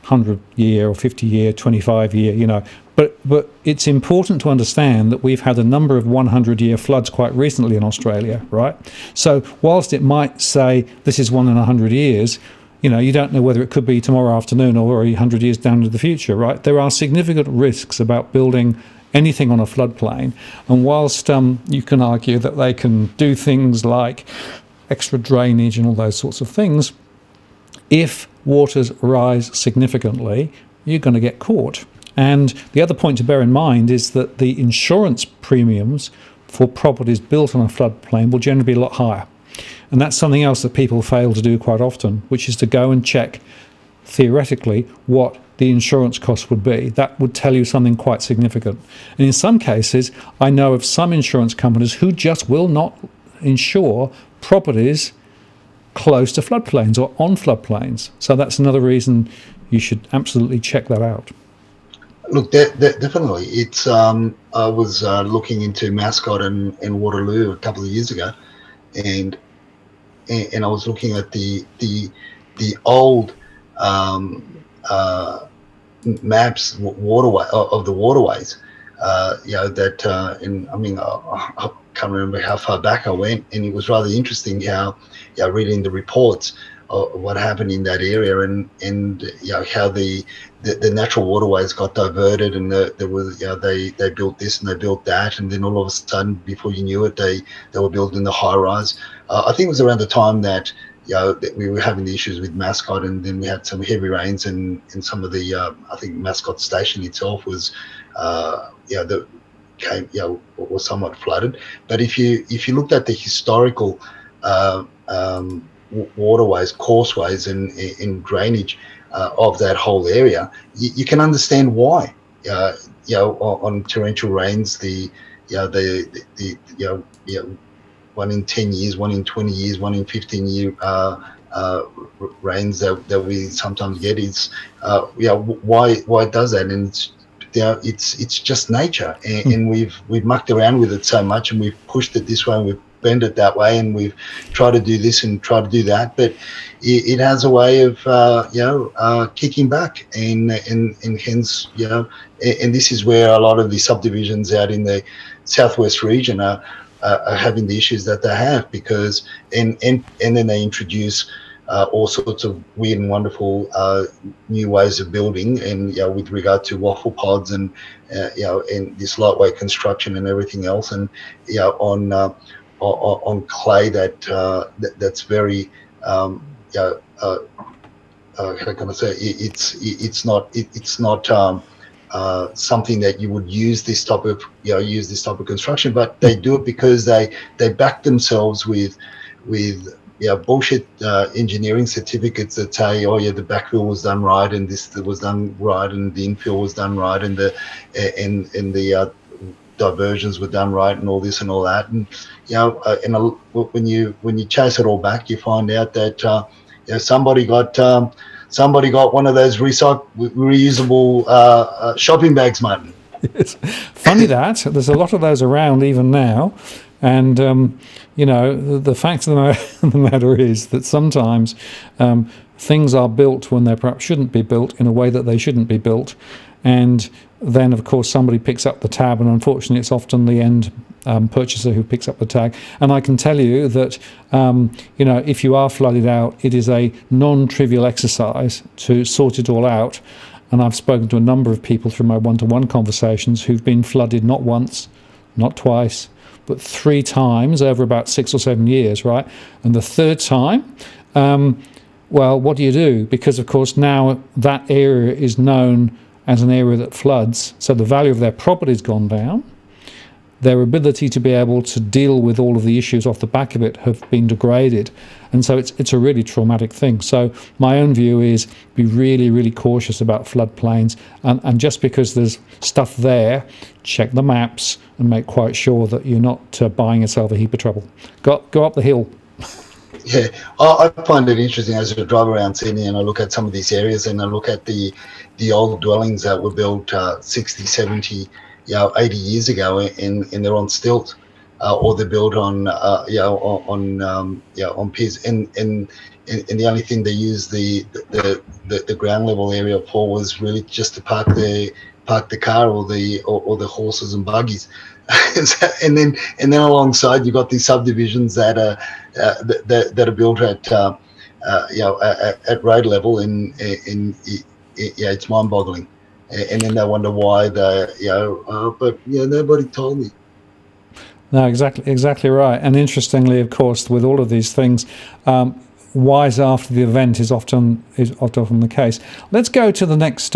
100-year or 50-year, 25-year, But it's important to understand that we've had a number of 100-year floods quite recently in Australia, right? So whilst it might say this is 1 in 100 years, you don't know whether it could be tomorrow afternoon or 100 years down into the future, right? There are significant risks about building anything on a floodplain. And whilst you can argue that they can do things like extra drainage and all those sorts of things, if waters rise significantly, you're going to get caught. And the other point to bear in mind is that the insurance premiums for properties built on a floodplain will generally be a lot higher. And that's something else that people fail to do quite often, which is to go and check theoretically what the insurance cost would be. That would tell you something quite significant. And in some cases, I know of some insurance companies who just will not insure properties close to floodplains or on floodplains. So that's another reason you should absolutely check that out. Look, definitely. It's I was looking into Mascot and Waterloo a couple of years ago, and I was looking at the old maps waterway of the waterways. I can't remember how far back I went, and it was rather interesting how reading the reports of what happened in that area, and how the natural waterways got diverted, and there was they built this and they built that, and then all of a sudden, before you knew it, they were building the high rise. I think it was around the time that that we were having the issues with Mascot, and then we had some heavy rains, and some of the I think Mascot station itself was was somewhat flooded. But if you looked at the historical waterways, courseways, and drainage of that whole area, you can understand why. On torrential rains, 1 in 10 years, 1 in 20 years, 1 in 15 year rains that we sometimes get. Is why it does that? And it's just nature, and we've mucked around with it so much, and we've pushed it this way, and we've bent it that way, and we've tried to do this and try to do that, but it has a way of kicking back, and hence and this is where a lot of the subdivisions out in the southwest region are having the issues that they have, because and then they introduce all sorts of weird and wonderful new ways of building, and with regard to waffle pods and and this lightweight construction and everything else, and on clay that's very how can I say, it's not something that you would use this type of construction, but they do it because they back themselves with bullshit engineering certificates that say, oh yeah, the backfill was done right, and this was done right, and the infill was done right, and the diversions were done right, and all this and all that, and when you chase it all back, you find out that somebody got one of those reusable shopping bags, Martin. It's funny that there's a lot of those around even now, and the fact of the matter is that sometimes things are built when they perhaps shouldn't be built, in a way that they shouldn't be built, and then of course somebody picks up the tab, and unfortunately it's often the end purchaser who picks up the tag. And I can tell you that if you are flooded out, it is a non-trivial exercise to sort it all out. And I've spoken to a number of people through my one-to-one conversations who've been flooded not once, not twice, but 3 times over about 6 or 7 years, right? And the third time, well, what do? Because of course now that area is known as an area that floods, so the value of their property's gone down. Their ability to be able to deal with all of the issues off the back of it have been degraded, and so it's a really traumatic thing. So my own view is be really, really cautious about floodplains, and just because there's stuff there, check the maps and make quite sure that you're not buying yourself a heap of trouble. Go up the hill. Yeah, I find it interesting as I drive around Sydney and I look at some of these areas, and I look at the old dwellings that were built 60, 70, 80 years ago, and they're on stilts, or they're built on piers, and the only thing they used the ground level area for was really just to park the car or the horses and buggies. and then alongside you got these subdivisions that are built at road level, and it's mind-boggling. And then they wonder why but nobody told me. No, exactly right. And interestingly, of course, with all of these things, wise after the event is often the case. Let's go to the next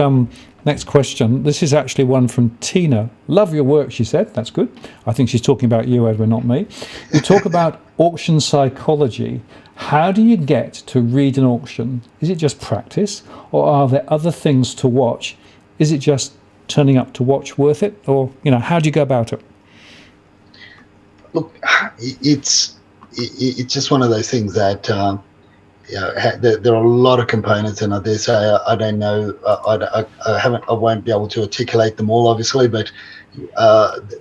question. This is actually one from Tina. Love your work, she said. That's good. I think she's talking about you, Edwin, not me. You talk about auction psychology. How do you get to read an auction? Is it just practice, or are there other things to watch? Is it just turning up to watch worth it, or how do you go about it? Look, it's just one of those things that there are a lot of components, and I dare say I don't know. I won't be able to articulate them all, obviously, but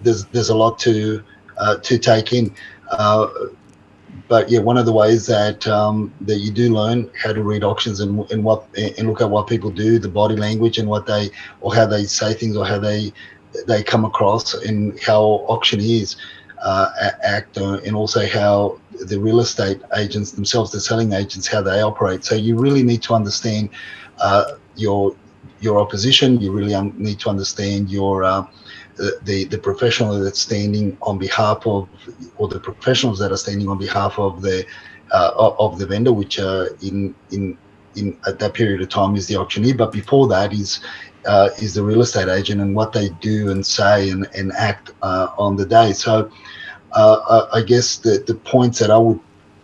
there's a lot to take in. But yeah, one of the ways that you do learn how to read auctions and look at what people do, the body language, and how they say things, or how they come across, and how auctioneers act, and also how the real estate agents themselves, the selling agents, how they operate. So you really need to understand your opposition. You really need to understand the professional that's standing on behalf of, or the professionals that are standing on behalf of the vendor, which in at that period of time is the auctioneer. But before that is the real estate agent, and what they do and say and act on the day. So I guess the points that I would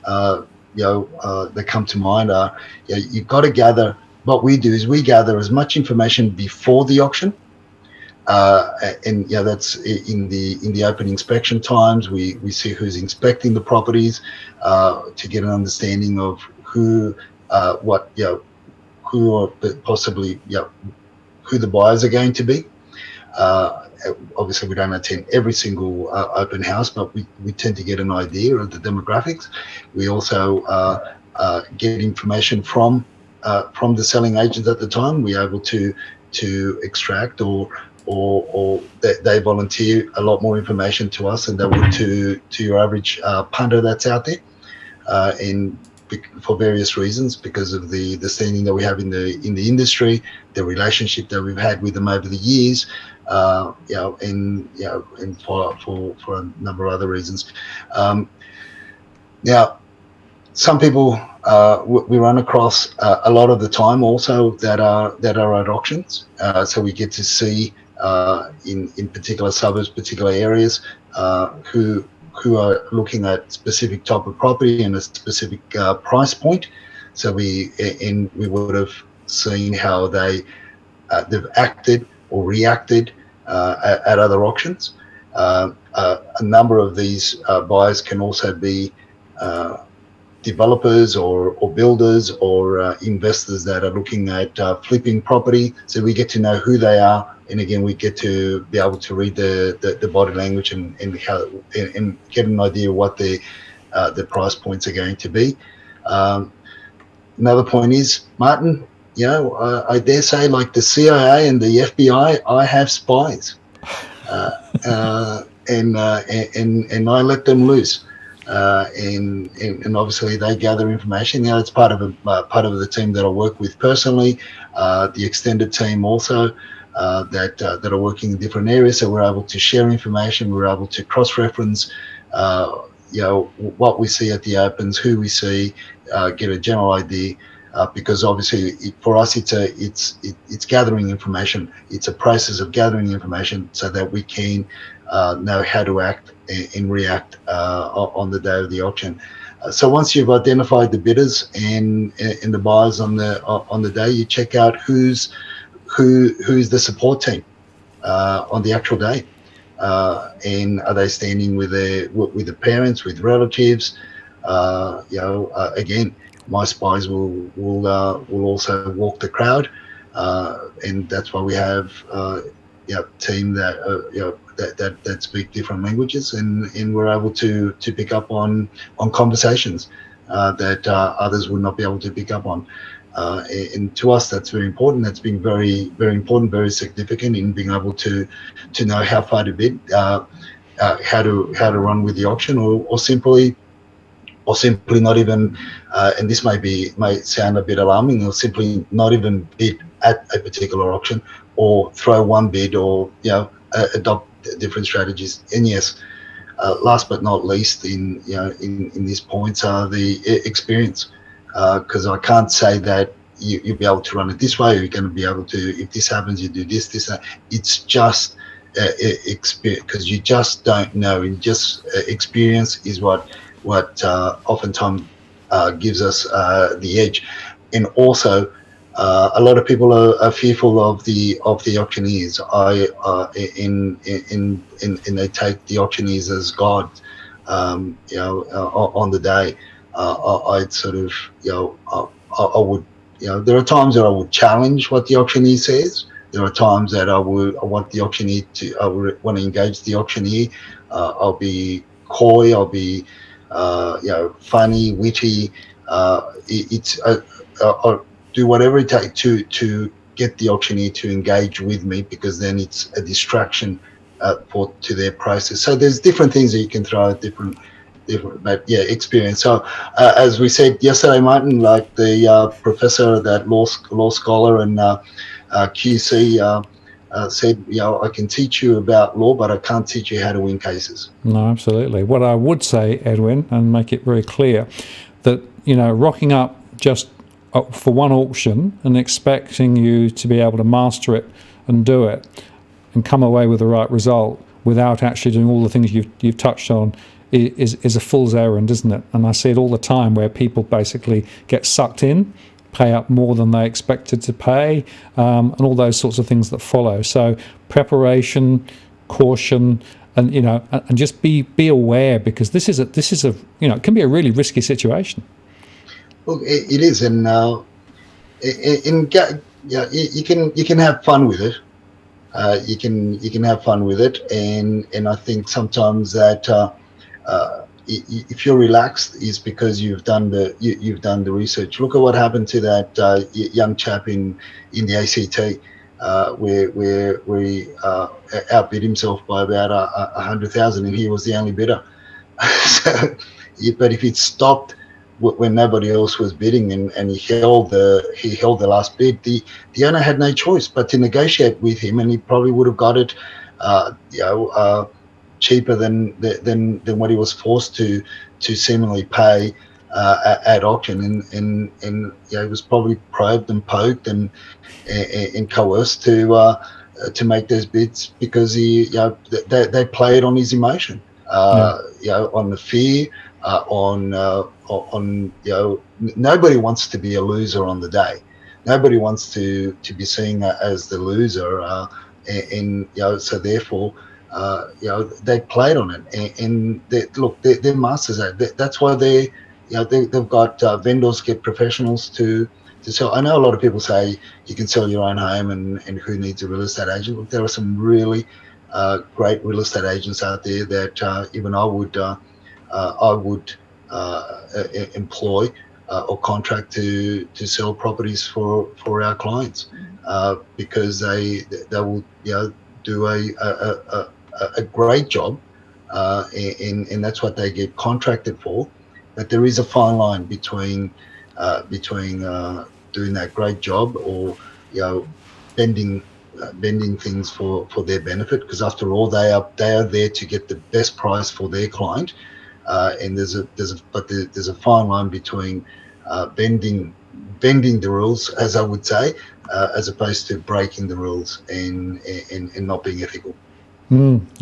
that come to mind are, you've got to gather. What we do is we gather as much information before the auction and that's in the open inspection times. We see who's inspecting the properties to get an understanding of who are possibly who the buyers are going to be. Obviously, we don't attend every single open house, but we tend to get an idea of the demographics. We also get information from the selling agents at the time. We're able to extract or they volunteer a lot more information to us than they would to your average punter that's out there, and for various reasons, because of the standing that we have in the industry, the relationship that we've had with them over the years, and for a number of other reasons. Now, some people we run across a lot of the time also that are at auctions, so we get to see in particular suburbs, particular areas, who are looking at specific type of property and a specific price point. So we would have seen how they've acted or reacted at other auctions. A number of these buyers can also be developers or builders or investors that are looking at flipping property. So we get to know who they are, and again, we get to be able to read the body language and get an idea of what the price points are going to be. Another point is, Martin, I dare say, like the CIA and the FBI, I have spies, and I let them loose. And obviously they gather information. It's part of the team that I work with personally, the extended team also that are working in different areas. So we're able to share information. We're able to cross-reference, what we see at the opens, who we see, get a general idea. Because obviously for us it's gathering information. It's a process of gathering information so that we can know how to act and react on the day of the auction. So once you've identified the bidders and the buyers on the day, you check out who's the support team on the actual day, and are they standing with the parents, with relatives? Again, my spies will also walk the crowd, and that's why we have team that speak different languages, and we're able to pick up on conversations that others would not be able to pick up on. And to us, that's very important. That's been very, very important, very significant in being able to know how far to bid, how to run with the auction, or simply not even, and this may sound a bit alarming, or simply not even bid at a particular auction, or throw one bid, or adopt different strategies. And yes, last but not least, in these points are the experience, because I can't say that you'll be able to run it this way, or you're going to be able to, if this happens, you do this, that. It's just experience, because you just don't know. And just experience is what oftentimes gives us the edge. And also, a lot of people are fearful of the auctioneers. And they take the auctioneers as God, on the day. I'd sort of, I would, there are times that I would challenge what the auctioneer says. There are times that I want the auctioneer to, I would want to engage the auctioneer. I'll be coy. I'll be, funny, witty. I'll do whatever it takes to get the auctioneer to engage with me, because then it's a distraction to their process. So there's different things that you can throw at different, but experience. So as we said yesterday, Martin, like the professor, that law scholar and QC said, I can teach you about law, but I can't teach you how to win cases. No, absolutely. What I would say, Edwin, and make it very clear, that rocking up just for one auction and expecting you to be able to master it and do it and come away with the right result without actually doing all the things you've touched on is a fool's errand, isn't it? And I see it all the time, where people basically get sucked in pay up more than they expected to pay, and all those sorts of things that follow. So preparation, caution, and and just be aware, because this is a it can be a really risky situation. Look, it is, and you can have fun with it. You can have fun with it, and I think sometimes that if you're relaxed is because you've done the research. Look at what happened to that young chap in the ACT, where he outbid himself by about 100,000, and he was the only bidder. So, but if he'd stopped when nobody else was bidding, and he held the last bid, the owner had no choice but to negotiate with him, and he probably would have got it cheaper than what he was forced to seemingly pay at auction, and he was probably probed and poked and coerced to make those bids, because they played on his emotion, on the fear, on nobody wants to be a loser on the day. Nobody wants to be seen as the loser, and so therefore they played on it, and they're masters at it. That's why they've got vendors get professionals to sell. I know a lot of people say you can sell your own home, and who needs a real estate agent. Look, there are some really great real estate agents out there that even I would employ or contract to sell properties for our clients, because they will do a great job, and that's what they get contracted for. But there is a fine line between doing that great job, or bending things for their benefit, because after all they are there to get the best price for their client, and there's a fine line between bending the rules, as I would say, as opposed to breaking the rules and not being ethical.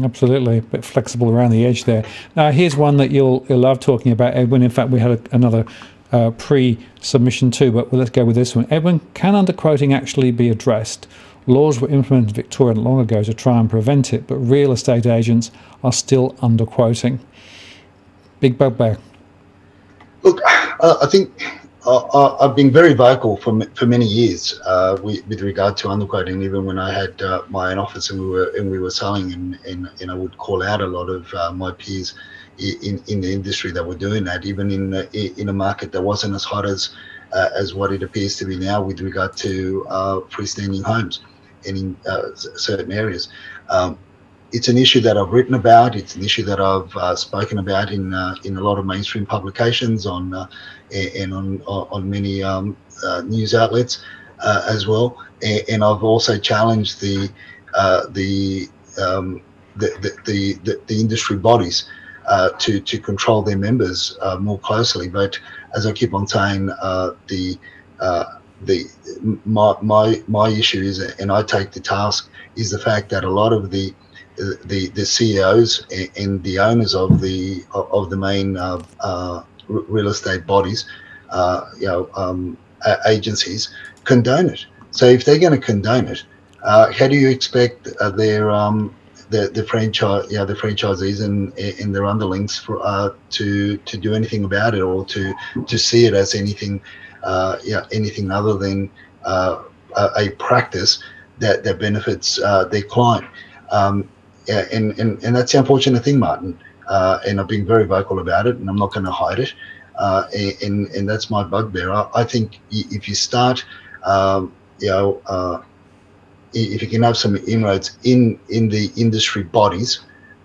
Absolutely, a bit flexible around the edge there. Now, here's one that you'll love talking about, Edwin. In fact, we had another pre-submission too, but let's go with this one. Edwin, can underquoting actually be addressed? Laws were implemented in Victoria long ago to try and prevent it, but real estate agents are still underquoting. Big bugbear. Look, I think I've been very vocal for many years with regard to underquoting. Even when I had my own office and we were selling, and I would call out a lot of my peers in the industry that were doing that, even in a market that wasn't as hot as what it appears to be now with regard to freestanding homes and in certain areas. It's an issue that I've written about. It's an issue that I've spoken about in a lot of mainstream publications and on many news outlets as well. And I've also challenged the industry bodies to control their members more closely. But as I keep on saying, my issue is, and I take the task, is the fact that a lot of the CEOs and the owners of the main real estate bodies, agencies, condone it. So if they're going to condone it, how do you expect the franchisees and their underlings to do anything about it, or to see it as anything other than a practice that benefits their client? And that's the unfortunate thing, Martin. And I've been very vocal about it, and I'm not going to hide it. And that's my bugbear. I think if you start, if you can have some inroads in the industry bodies,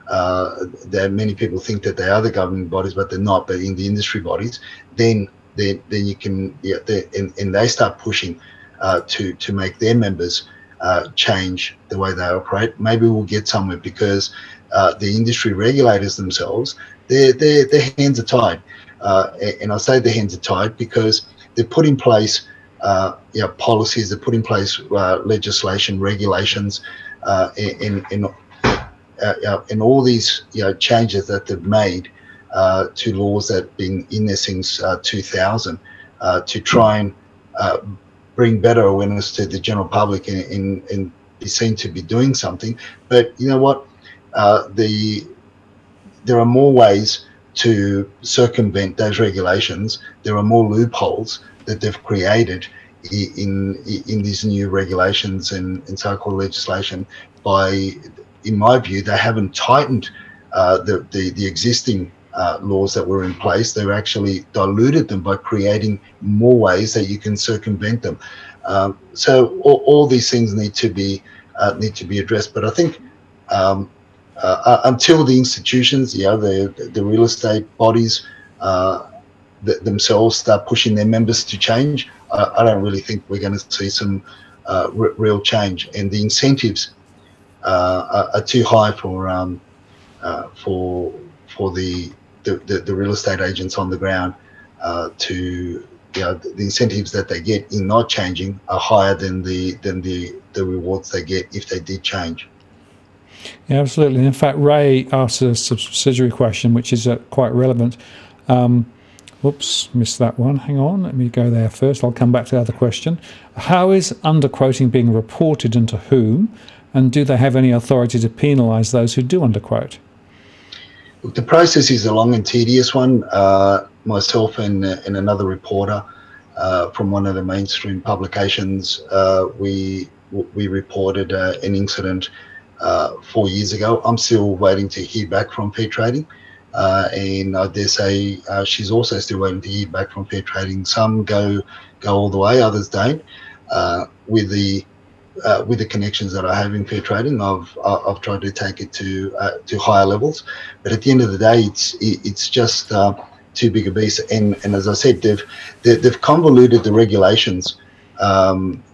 that many people think that they are the governing bodies, but they're not. But in the industry bodies, then you can, and they start pushing to make their members change the way they operate. Maybe we'll get somewhere, because the industry regulators themselves, their hands are tied. And I say their hands are tied because they've put in place policies, they've put in place legislation, regulations, and all these changes that they've made to laws that have been in there since 2000 to try and bring better awareness to the general public and be seen to be doing something. But you know what? There are more ways to circumvent those regulations. There are more loopholes that they've created in these new regulations and so-called legislation. In my view, they haven't tightened the existing laws that were in place. They've actually diluted them by creating more ways that you can circumvent them. So all these things need to be addressed. But I think until the institutions, the real estate bodies themselves start pushing their members to change, I don't really think we're going to see some real change. And the incentives are too high for the real estate agents on the ground the incentives that they get in not changing are higher than the rewards they get if they did change. Yeah, absolutely. In fact, Ray asked a subsidiary question, which is quite relevant. Whoops, missed that one. Hang on, let me go there first. I'll come back to the other question. How is underquoting being reported and to whom? And do they have any authority to penalise those who do underquote? Look, the process is a long and tedious one. Myself and another reporter from one of the mainstream publications, we reported an incident 4 years ago. I'm still waiting to hear back from Fair Trading, and I dare say she's also still waiting to hear back from Fair Trading. Some go all the way, others don't. With the connections that I have in Fair Trading, I've tried to take it to higher levels, but at the end of the day, it's just too big a beast. And as I said, they've convoluted the regulations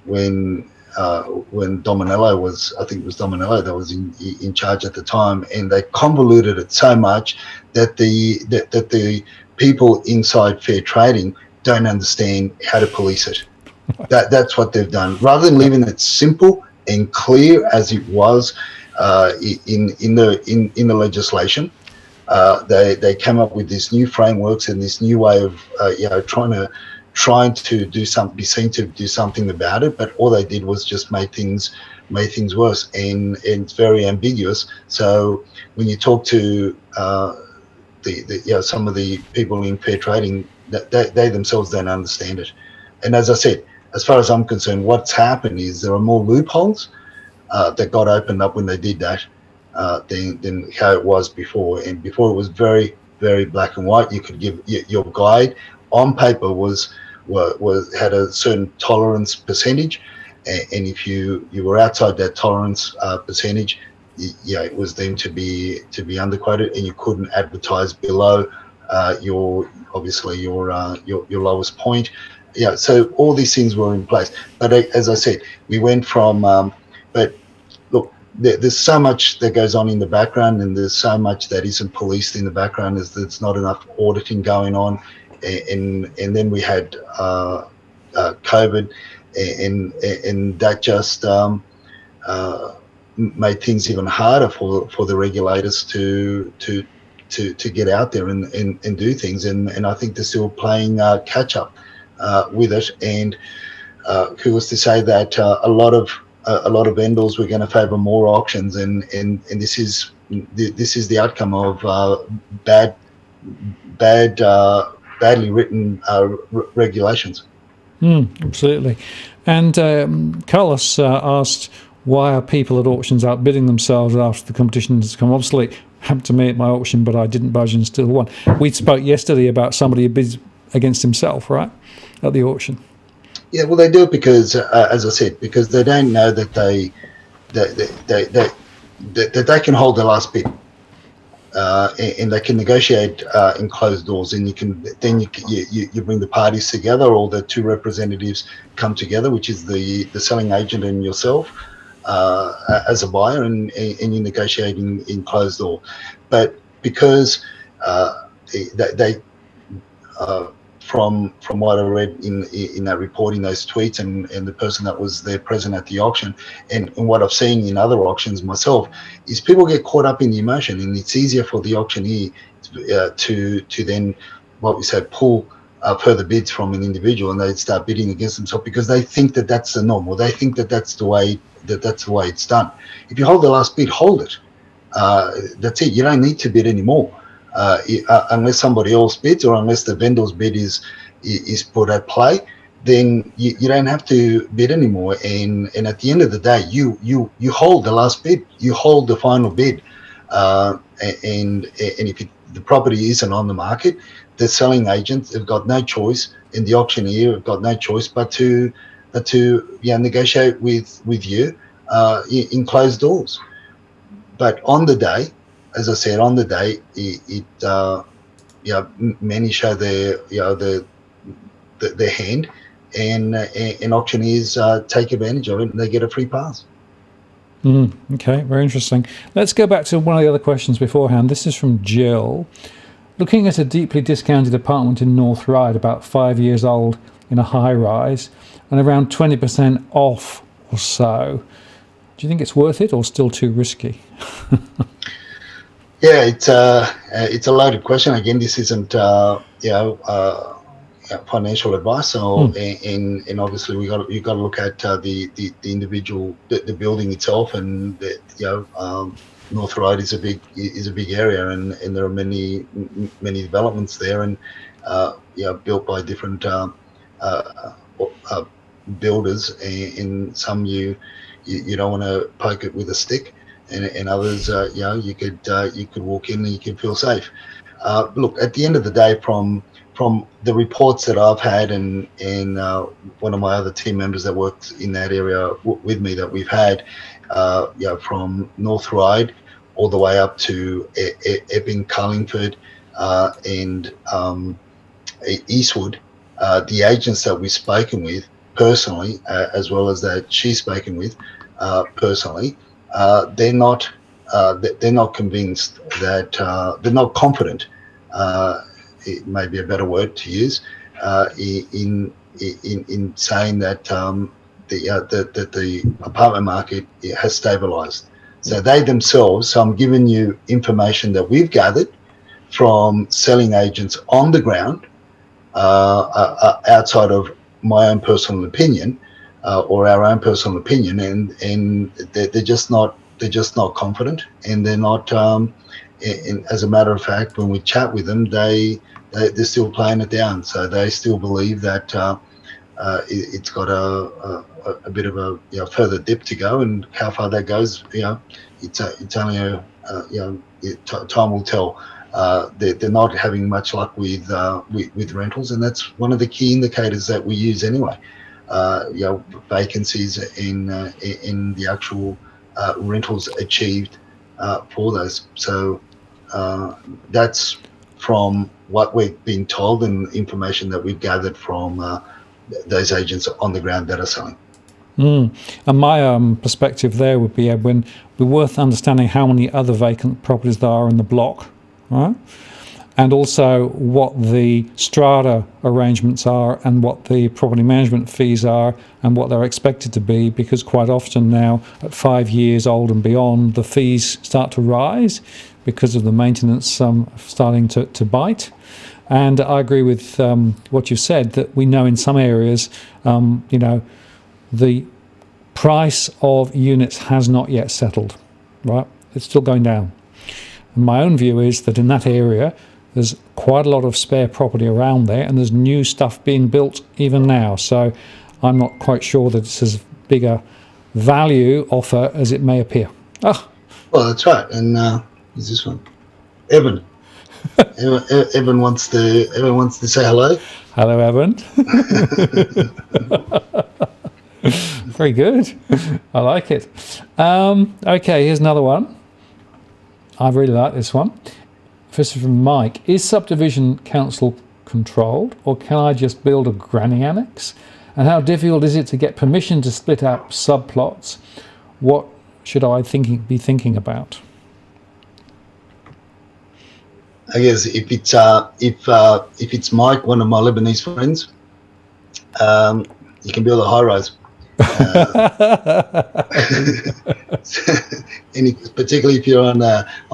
when Dominello was, I think it was Dominello that was in charge at the time, and they convoluted it so much that the people inside Fair Trading don't understand how to police it. That's what they've done. Rather than leaving it simple and clear as it was in the legislation, they came up with this new frameworks and this new way of trying to do something, be seen to do something about it. But all they did was just make things worse, and it's very ambiguous. So when you talk to some of the people in Fair Trading, they themselves don't understand it. And as I said, as far as I'm concerned, what's happened is there are more loopholes that got opened up when they did that than how it was before. And before it was very, very black and white. You could give your guide on paper had a certain tolerance percentage, and if you were outside that tolerance percentage, it was deemed to be underquoted, and you couldn't advertise below your lowest point. So all these things were in place. But as I said, we went from, but look, there's so much that goes on in the background, and there's so much that isn't policed in the background. There's not enough auditing going on, and then we had COVID, and that just made things even harder for the regulators to get out there and do things. And I think they're still playing catch up with it. And who was to say that a lot of vendors were going to favour more auctions, and this is the outcome of badly written regulations. Absolutely. And Carlos asked, why are people at auctions outbidding themselves after the competition has become obsolete? Happened to me at my auction, but I didn't budge and still won. We spoke yesterday about somebody who bids against himself, right, at the auction. Yeah, well, they do it because, as I said, because they don't know that they can hold the last bid, and they can negotiate in closed doors, and you bring the parties together, or the two representatives come together, which is the selling agent and yourself as a buyer, and you negotiate in closed door. But because they from what I read in that report, in those tweets, and the person that was there present at the auction, and what I've seen in other auctions myself, is people get caught up in the emotion, and it's easier for the auctioneer to then, what we say, pull further bids from an individual, and they'd start bidding against themselves because they think that that's the norm, or they think that that's the way it's done. If you hold the last bid, hold it. That's it. You don't need to bid anymore, unless somebody else bids, or unless the vendor's bid is put at play. Then you don't have to bid anymore. And at the end of the day, you hold the last bid. You hold the final bid. And if the property isn't on the market, the selling agents have got no choice, and the auctioneer have got no choice but to negotiate with you in closed doors. But on the day, as I said, many show their hand, and auctioneers take advantage of it, and they get a free pass. Okay, very interesting. Let's go back to one of the other questions beforehand. This is from Jill. Looking at a deeply discounted apartment in North Ryde, about 5 years old, in a high rise, and around 20% off or so. Do you think it's worth it, or still too risky? Yeah, it's a loaded question. Again, this isn't financial advice, and obviously you've got to look at the individual, the building itself, and North Ryde is a big area, and there are many developments there, and built by different builders, and some you don't want to poke it with a stick, and others you could walk in and you can feel safe. Look, at the end of the day, from the reports that I've had, and one of my other team members that worked in that area with me that we've had, from North Ryde all the way up to Epping, Carlingford, and Eastwood, the agents that we've spoken with personally, as well as that she's spoken with personally, they're not convinced that they're not confident. It may be a better word to use in saying that the apartment market has stabilised. So they themselves. So I'm giving you information that we've gathered from selling agents on the ground, outside of my own personal opinion, or our own personal opinion, and they're just not confident, and they're not. And as a matter of fact, when we chat with them, they're still playing it down. So they still believe that it's got a bit of a further dip to go, and how far that goes, it's only time will tell. They're not having much luck with rentals, and that's one of the key indicators that we use anyway. Vacancies in the actual rentals achieved for those. So that's from what we've been told and information that we've gathered from those agents on the ground that are selling. And my perspective there would be, Edwin, be worth understanding how many other vacant properties there are in the block, right? And also what the strata arrangements are, and what the property management fees are, and what they're expected to be, because quite often now, at 5 years old and beyond, the fees start to rise because of the maintenance starting to bite. And I agree with what you've said, that we know in some areas, the price of units has not yet settled, right? It's still going down. And my own view is that in that area, there's quite a lot of spare property around there, and there's new stuff being built even now. So I'm not quite sure that it's as big a value offer as it may appear. Well, that's right. And who's this one? Evan. Evan wants to say hello. Hello, Evan. Very good. I like it. Okay, here's another one. I really like this one. This is from Mike. Is subdivision council controlled, or can I just build a granny annex? And how difficult is it to get permission to split up subplots? What should I be thinking about? I guess if it's Mike, one of my Lebanese friends, you can build a high rise. Particularly if you're on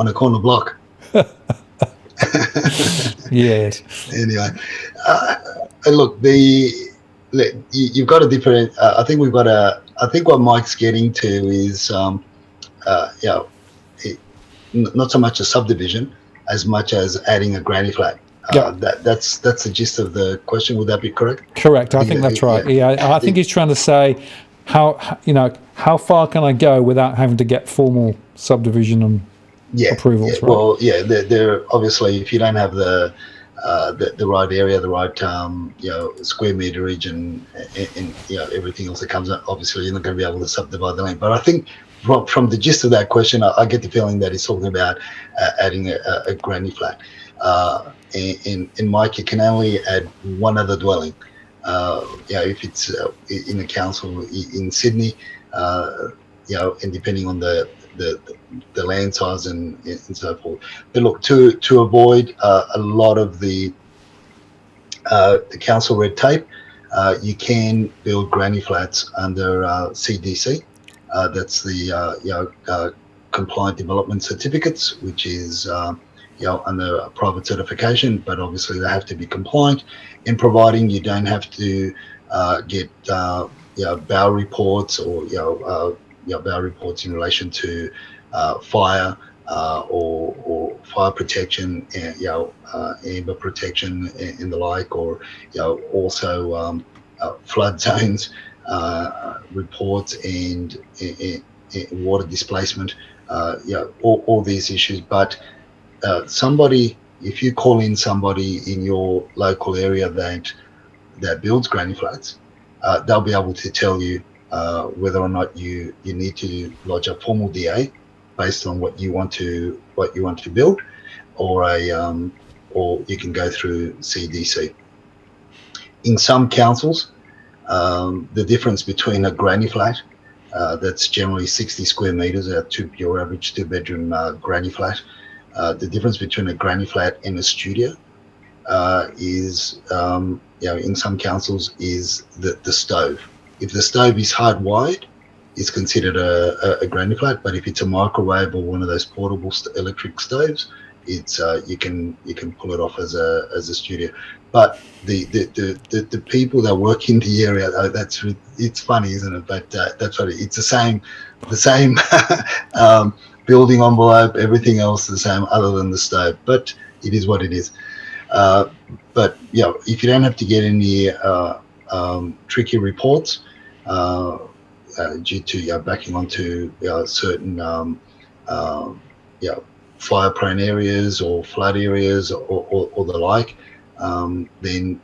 a corner block. Yes. Anyway, Look, you've got a different. I think we've got a. I think what Mike's getting to is, you know, not so much a subdivision as much as adding a granny flat. That's the gist of the question. Would that be correct? Correct. I think that's right. Yeah, I think he's trying to say how far can I go without having to get formal subdivision and approvals. Yeah. Right? Well, yeah, they're obviously, if you don't have the right area, the right square meterage and everything else that comes up, obviously you're not going to be able to subdivide the land. But I think from the gist of that question, I get the feeling that he's talking about adding a granny flat. In Mike, you can only add one other dwelling. If it's in a council in Sydney, and depending on the land size and so forth. But look, to avoid a lot of the council red tape, you can build granny flats under CDC. That's the compliant development certificates, which is under a private certification, but obviously they have to be compliant. In providing you don't have to get BAO reports or BAO reports in relation to fire or fire protection, amber protection and the like, or also flood zones reports and water displacement, all these issues. But if you call in somebody in your local area that builds granny flats, they'll be able to tell you whether or not you need to lodge a formal DA based on what you want to build, or you can go through CDC. In some councils, the difference between a granny flat that's generally 60 square meters, your average two-bedroom granny flat, the difference between a granny flat and a studio is, in some councils, is the stove. If the stove is hardwired, it's considered a granny flat. But if it's a microwave or one of those portable electric stoves, it's you can pull it off as a studio. But the people that work in the area, it's funny, isn't it? But that's what it's the same building envelope, everything else the same other than the stove. But it is what it is. But if you don't have to get any tricky reports due to backing onto certain fire-prone areas or flood areas or the like, then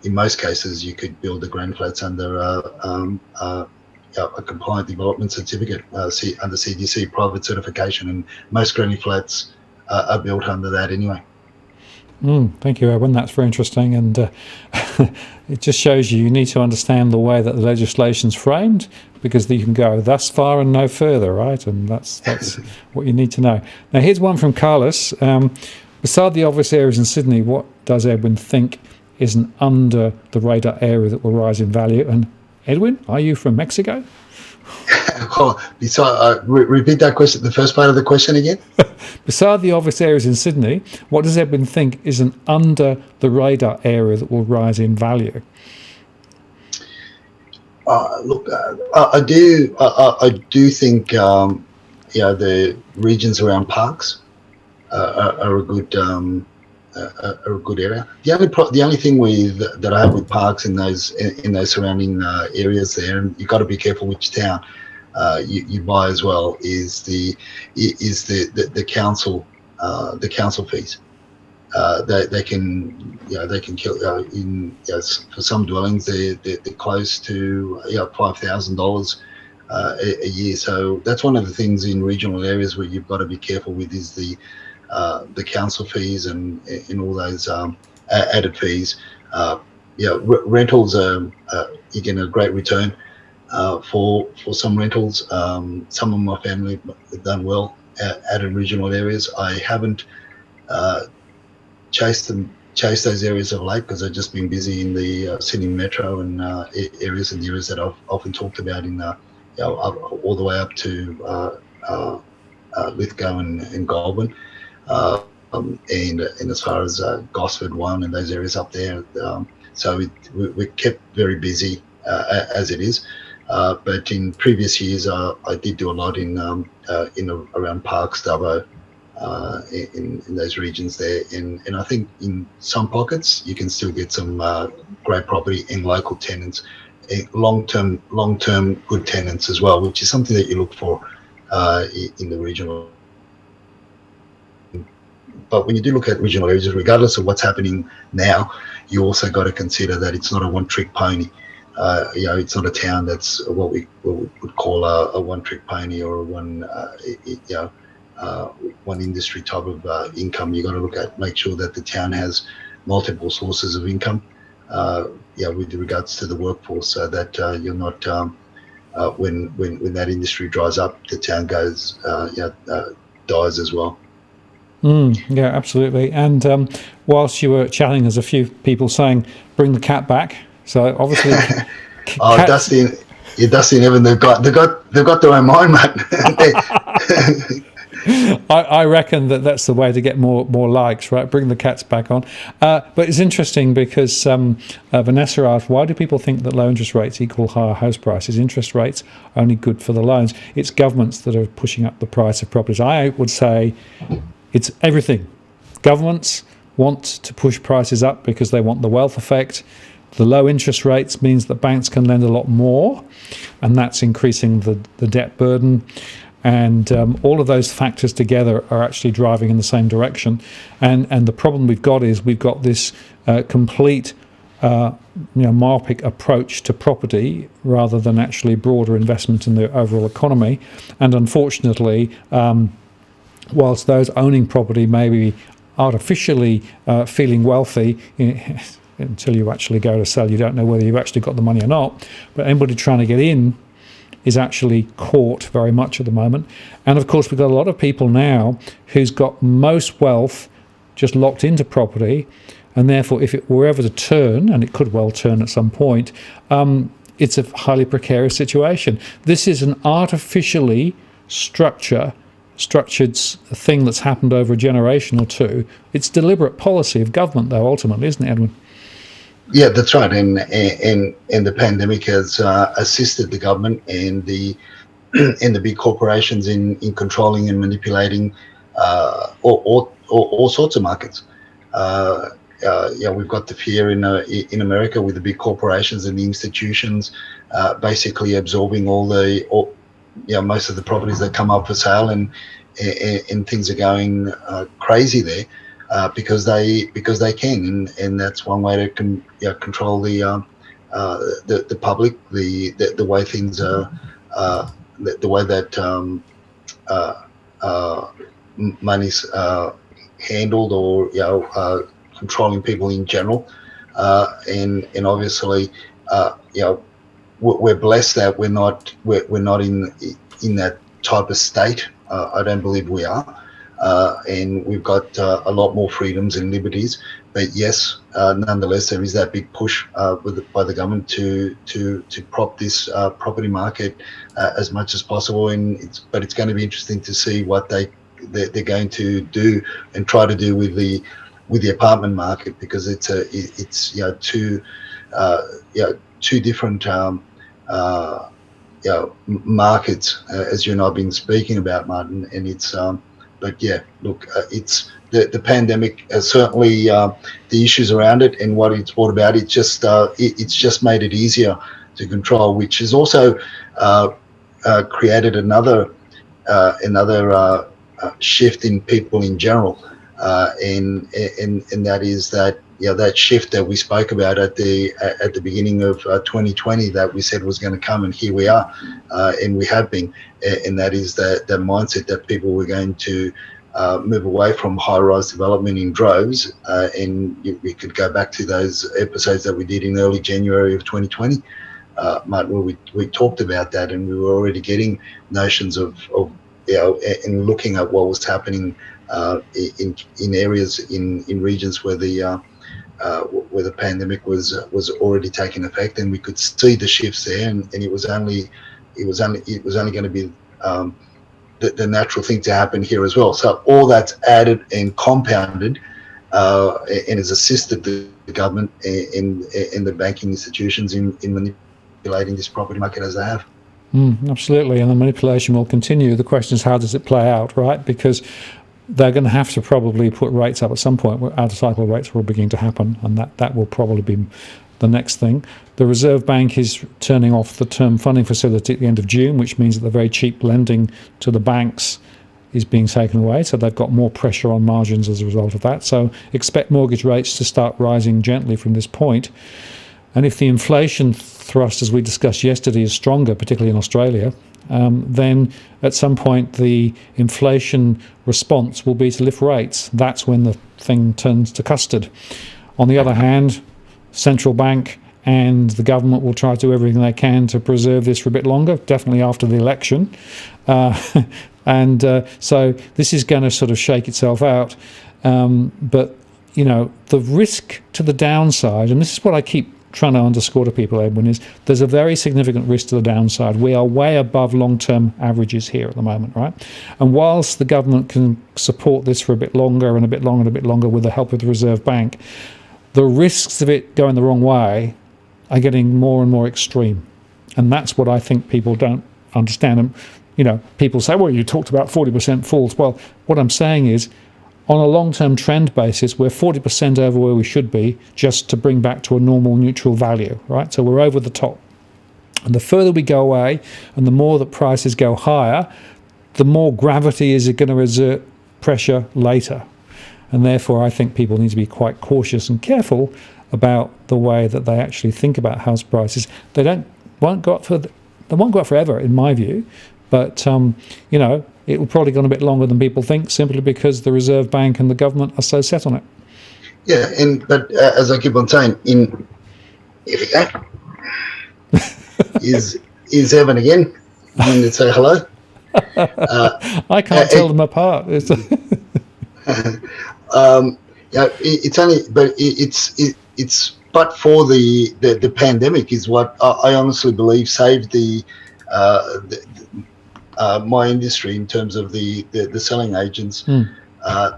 in most cases you could build the granny flats under a compliant development certificate under CDC private certification, and most granny flats are built under that anyway. Thank you, Edwin. That's very interesting, and it just shows you need to understand the way that the legislation's framed, because you can go thus far and no further, right? And that's what you need to know. Now, here's one from Carlos. Beside the obvious areas in Sydney, what does Edwin think is an under the radar area that will rise in value? And Edwin, are you from Mexico? Repeat that question, the first part of the question again. Beside the obvious areas in Sydney, what does Edwin think is an under the radar area that will rise in value? Look, I do think the regions around parks are a good area. The only thing that I have with parks in those surrounding areas there, and you've got to be careful which town you buy as well, is the council fees. They can kill for some dwellings they're close to $5,000 a year. So that's one of the things in regional areas where you've got to be careful with, is the council fees and all those added fees. Rentals are you get a great return for some rentals. Some of my family have done well at regional areas. I haven't chased those areas of late because I've just been busy in the Sydney Metro and areas that I've often talked about in all the way up to Lithgow and Goulburn. And as far as Gosford 1 and those areas up there, So we're kept very busy as it is. But in previous years, I did do a lot in around Parks, Dubbo, in those regions there, and I think in some pockets you can still get some great property in local tenants, long-term good tenants as well, which is something that you look for in the regional. But when you do look at regional areas, regardless of what's happening now, you also got to consider that it's not a one-trick pony. It's not a town that's what we would call a one-trick pony or a one industry type of income. You got to make sure that the town has multiple sources of income, with regards to the workforce, so that you're not when that industry dries up, the town dies as well. Yeah, absolutely. And whilst you were chatting, there's a few people saying, "Bring the cat back." So obviously, Dusty and Evan, they've got their own mind, mate. I reckon that's the way to get more likes, right? Bring the cats back on. But it's interesting because Vanessa asked, why do people think that low interest rates equal higher house prices? Interest rates are only good for the loans. It's governments that are pushing up the price of properties. I would say it's everything. Governments want to push prices up because they want the wealth effect. The low interest rates means that banks can lend a lot more, and that's increasing the debt burden. And all of those factors together are actually driving in the same direction. And the problem we've got is we've got this complete myopic approach to property rather than actually broader investment in the overall economy. And unfortunately, whilst those owning property may be artificially feeling wealthy, until you actually go to sell, you don't know whether you've actually got the money or not. But anybody trying to get in is actually caught very much at the moment. And of course, we've got a lot of people now who's got most wealth just locked into property, and therefore if it were ever to turn, and it could well turn at some point, it's a highly precarious situation. This is an artificially structured thing that's happened over a generation or two. It's deliberate policy of government, though, ultimately, isn't it, Edwin? Yeah, that's right. And the pandemic has assisted the government and the big corporations in controlling and manipulating all sorts of markets. We've got the fear in America with the big corporations and the institutions basically absorbing most of the properties that come up for sale, and things are going crazy there. Because they can, and that's one way to control the public, the way things are, the way that money's handled, or controlling people in general, and obviously, we're blessed that we're not in that type of state. I don't believe we are. And we've got a lot more freedoms and liberties, but yes, nonetheless, there is that big push by the government to prop this property market as much as possible. But it's going to be interesting to see what they're going to do and try to do with the apartment market, because it's two different markets, as you and I've been speaking about, Martin, and it's. But yeah, look, it's the pandemic has certainly the issues around it and what it's brought about. It's just made it easier to control, which has also created another shift in people in general, and that is that that shift that we spoke about at the beginning of 2020 that we said was going to come, and here we are, and we have been, and that is the mindset that people were going to move away from high-rise development in droves, and we could go back to those episodes that we did in early January of 2020, Martin, we talked about that, and we were already getting notions of and looking at what was happening in areas in regions where the pandemic was already taking effect, and we could see the shifts there, and it was only going to be the natural thing to happen here as well. So all that's added and compounded and has assisted the government and the banking institutions in manipulating this property market as they have. Absolutely, and the manipulation will continue. The question is, how does it play out, right? Because they're going to have to probably put rates up at some point. Out-of-cycle rates will begin to happen, and that will probably be the next thing. The Reserve Bank is turning off the term funding facility at the end of June, which means that the very cheap lending to the banks is being taken away. So they've got more pressure on margins as a result of that. So expect mortgage rates to start rising gently from this point. And if the inflation thrust, as we discussed yesterday, is stronger, particularly in Australia, then at some point the inflation response will be to lift rates. That's when the thing turns to custard. On the other hand, central bank and the government will try to do everything they can to preserve this for a bit longer, definitely after the election. So this is going to sort of shake itself out. But, the risk to the downside, and this is what I keep trying to underscore to people, Edwin, is there's a very significant risk to the downside. We are way above long-term averages here at the moment, right? And whilst the government can support this for a bit longer and a bit longer and a bit longer with the help of the Reserve Bank, the risks of it going the wrong way are getting more and more extreme. And that's what I think people don't understand. And, people say, well, you talked about 40% falls. Well, what I'm saying is, on a long-term trend basis, we're 40% over where we should be just to bring back to a normal neutral value, right? So we're over the top. And the further we go away and the more that prices go higher, the more gravity is going to exert pressure later. And therefore, I think people need to be quite cautious and careful about the way that they actually think about house prices. They won't go up forever, in my view. But, it will probably go on a bit longer than people think, simply because the Reserve Bank and the government are so set on it. Yeah, but as I keep on saying, here we go. is Evan again? I'm going to say hello. I can't tell them apart. It's only, but it's but for the pandemic is what I honestly believe saved my industry in terms of the selling agents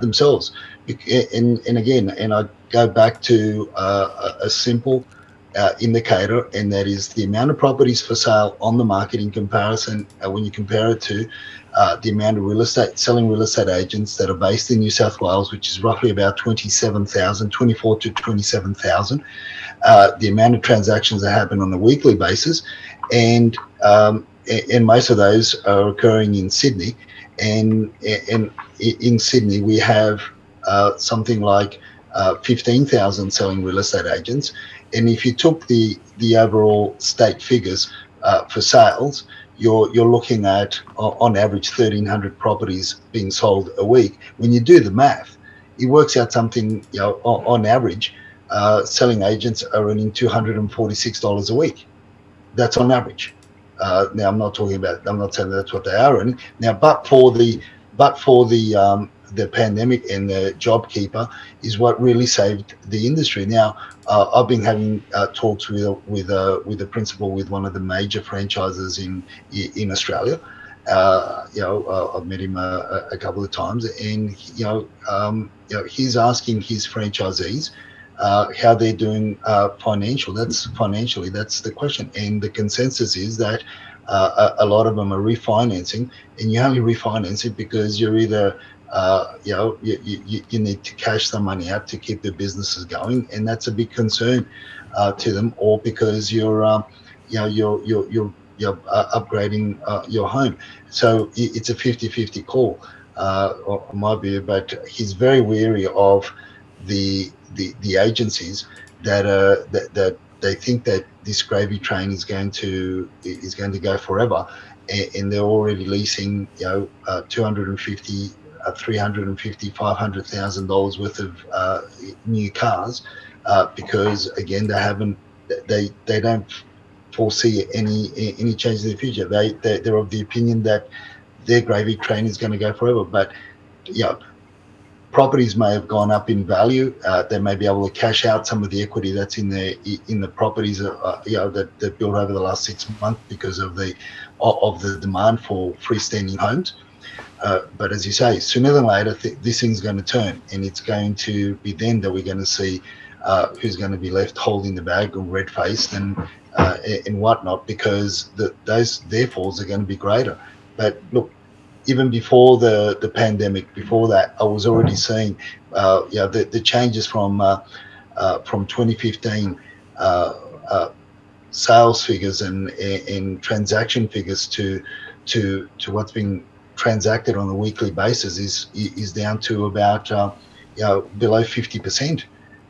themselves. And again, I go back to a simple indicator, and that is the amount of properties for sale on the market in comparison when you compare it to the amount of selling real estate agents that are based in New South Wales, which is roughly about 24 to 27,000. The amount of transactions that happen on a weekly basis, and most of those are occurring in Sydney. And in Sydney, we have something like 15,000 selling real estate agents. And if you took the overall state figures for sales, you're looking at, on average, 1,300 properties being sold a week. When you do the math, it works out something, on average, selling agents are earning $246 a week. That's on average. Now, I'm not saying that's what they are earning. Now, but for the pandemic and the JobKeeper is what really saved the industry. Now, I've been having talks with a principal with one of the major franchises in Australia. I've met him a couple of times, and he's asking his franchisees how they're doing financially. That's the question, and the consensus is that a lot of them are refinancing, and you only refinance it because you're either you need to cash some money out to keep the businesses going, and that's a big concern to them, or because you're upgrading your home. So it's a 50-50 call, on my view. But he's very wary of the agencies that they think that this gravy train is going to go forever, and they're already leasing $250,000, $350,000, $500,000 worth of new cars, because again they don't foresee any change in the future. They're of the opinion that their gravy train is going to go forever. But properties may have gone up in value. They may be able to cash out some of the equity that's in the properties that built over the last 6 months because of the demand for freestanding homes. But as you say, sooner than later, this thing's going to turn, and it's going to be then that we're going to see who's going to be left holding the bag or red-faced and whatnot, because their falls are going to be greater. But look, even before the pandemic, before that, I was already seeing the changes from 2015 sales figures and transaction figures to what's being transacted on a weekly basis is down to about below 50%.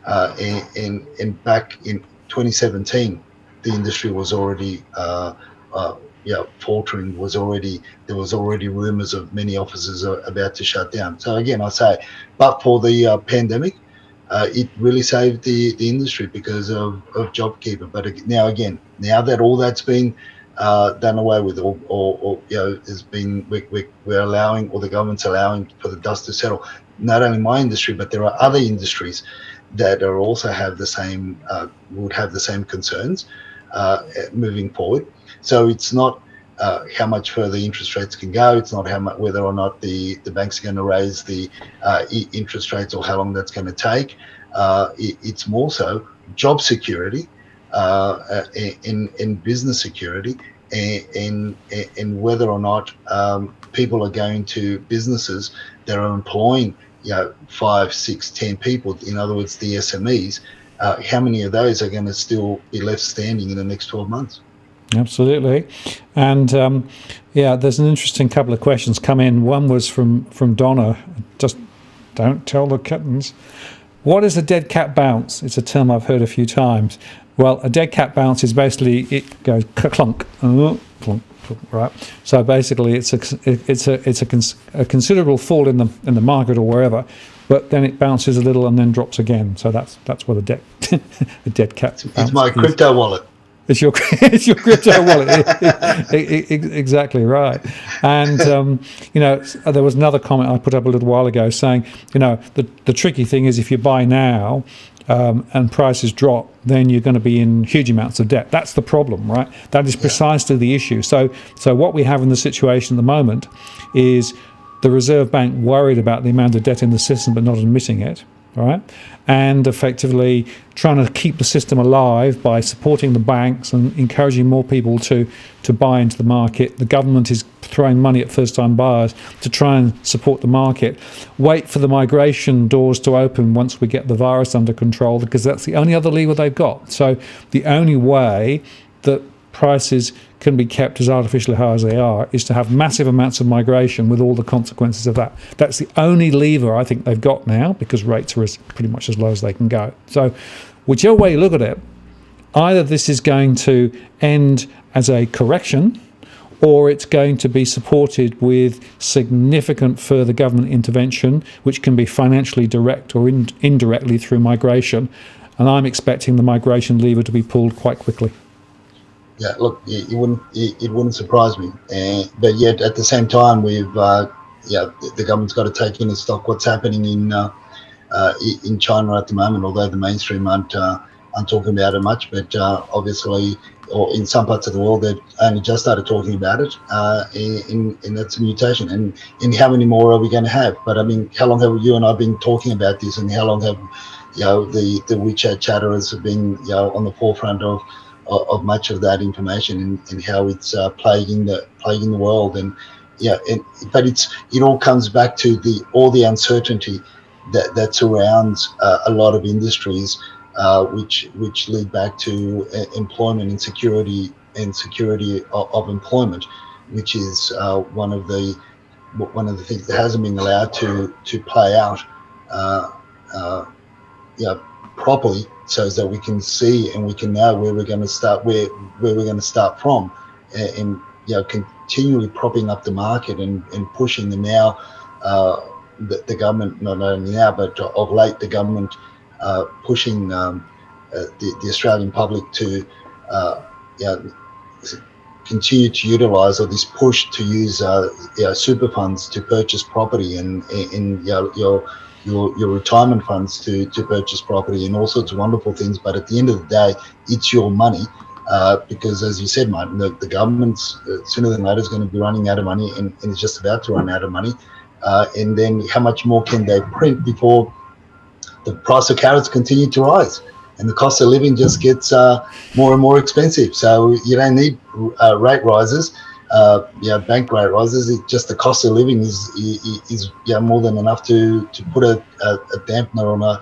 And back in 2017, the industry was already faltering. There was already rumours of many offices are about to shut down. So again, I say, but for the pandemic, it really saved the industry because of JobKeeper. But now that all that's been done away with, or has been, we're allowing, or the government's allowing for the dust to settle. Not only my industry, but there are other industries that are also would have the same concerns moving forward. So it's not how much further interest rates can go. It's not whether or not the banks are going to raise the interest rates or how long that's going to take. It's more so job security and business security, and whether or not people are going to businesses that are employing 5, 6, 10 people. In other words, the SMEs. How many of those are going to still be left standing in the next 12 months? Absolutely. And there's an interesting couple of questions come in. One was from Donna. Just don't tell the kittens. What is a dead cat bounce? It's a term I've heard a few times. Well, a dead cat bounce is basically it goes clunk, clunk, right? So basically, it's a considerable fall in the market or wherever, but then it bounces a little and then drops again. So that's what a dead cat. It's my crypto wallet. It's your crypto wallet. Exactly right. And there was another comment I put up a little while ago saying, the tricky thing is if you buy now and prices drop, then you're going to be in huge amounts of debt. That's the problem, right? That is precisely the issue. So what we have in the situation at the moment is the Reserve Bank worried about the amount of debt in the system but not admitting it, right? And effectively trying to keep the system alive by supporting the banks and encouraging more people to buy into the market. The government is throwing money at first-time buyers to try and support the market. Wait for the migration doors to open once we get the virus under control, because that's the only other lever they've got. So the only way that prices can be kept as artificially high as they are is to have massive amounts of migration with all the consequences of that. That's the only lever I think they've got now, because rates are pretty much as low as they can go. So whichever way you look at it, either this is going to end as a correction, or it's going to be supported with significant further government intervention, which can be financially direct or indirectly through migration. And I'm expecting the migration lever to be pulled quite quickly. Yeah, look, it wouldn't surprise me, but yet at the same time, the government's got to take into stock what's happening in China at the moment. Although the mainstream aren't talking about it much, but obviously, or in some parts of the world, they've only just started talking about it, and that's a mutation. And how many more are we going to have? But I mean, how long have you and I been talking about this, and how long have the WeChat chatterers have been on the forefront of much of that information, and how it's plaguing the world, but it all comes back to all the uncertainty that surrounds a lot of industries, which lead back to employment and security of employment, which is one of the things that hasn't been allowed to play out properly, so that we can see and we can know where we're going to start, where we're going to start from, and continually propping up the market and pushing them now. The government, not only now but of late, the government pushing the Australian public to continue to utilise, or this push to use super funds to purchase property, and your retirement funds to purchase property, and all sorts of wonderful things. But at the end of the day, it's your money, because, as you said, Martin, the government's sooner than later is going to be running out of money, and it's just about to run out of money. And then how much more can they print before the price of carrots continue to rise? And the cost of living just gets more and more expensive. So you don't need rate rises, bank rate rises. It's just the cost of living is more than enough to put a dampener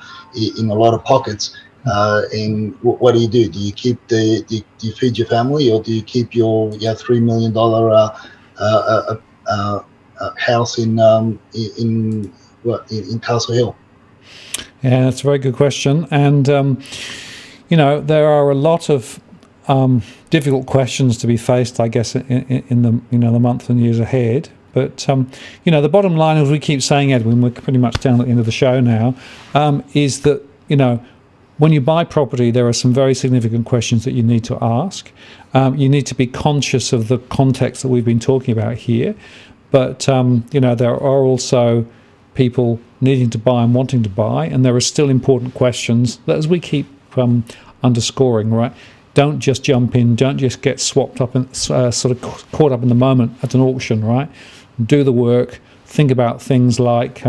in a lot of pockets. And what do? Do you keep do you feed your family, or do you keep your $3 million house in Castle Hill? Yeah, that's a very good question. And, there are a lot of difficult questions to be faced, I guess, in the the month and years ahead. But, the bottom line, as we keep saying, Edwin, we're pretty much down at the end of the show now, is that, when you buy property, there are some very significant questions that you need to ask. You need to be conscious of the context that we've been talking about here. But, there are also people needing to buy and wanting to buy, and there are still important questions that, as we keep underscoring, right? Don't just jump in, don't just get swapped up and sort of caught up in the moment at an auction, right? Do the work, think about things like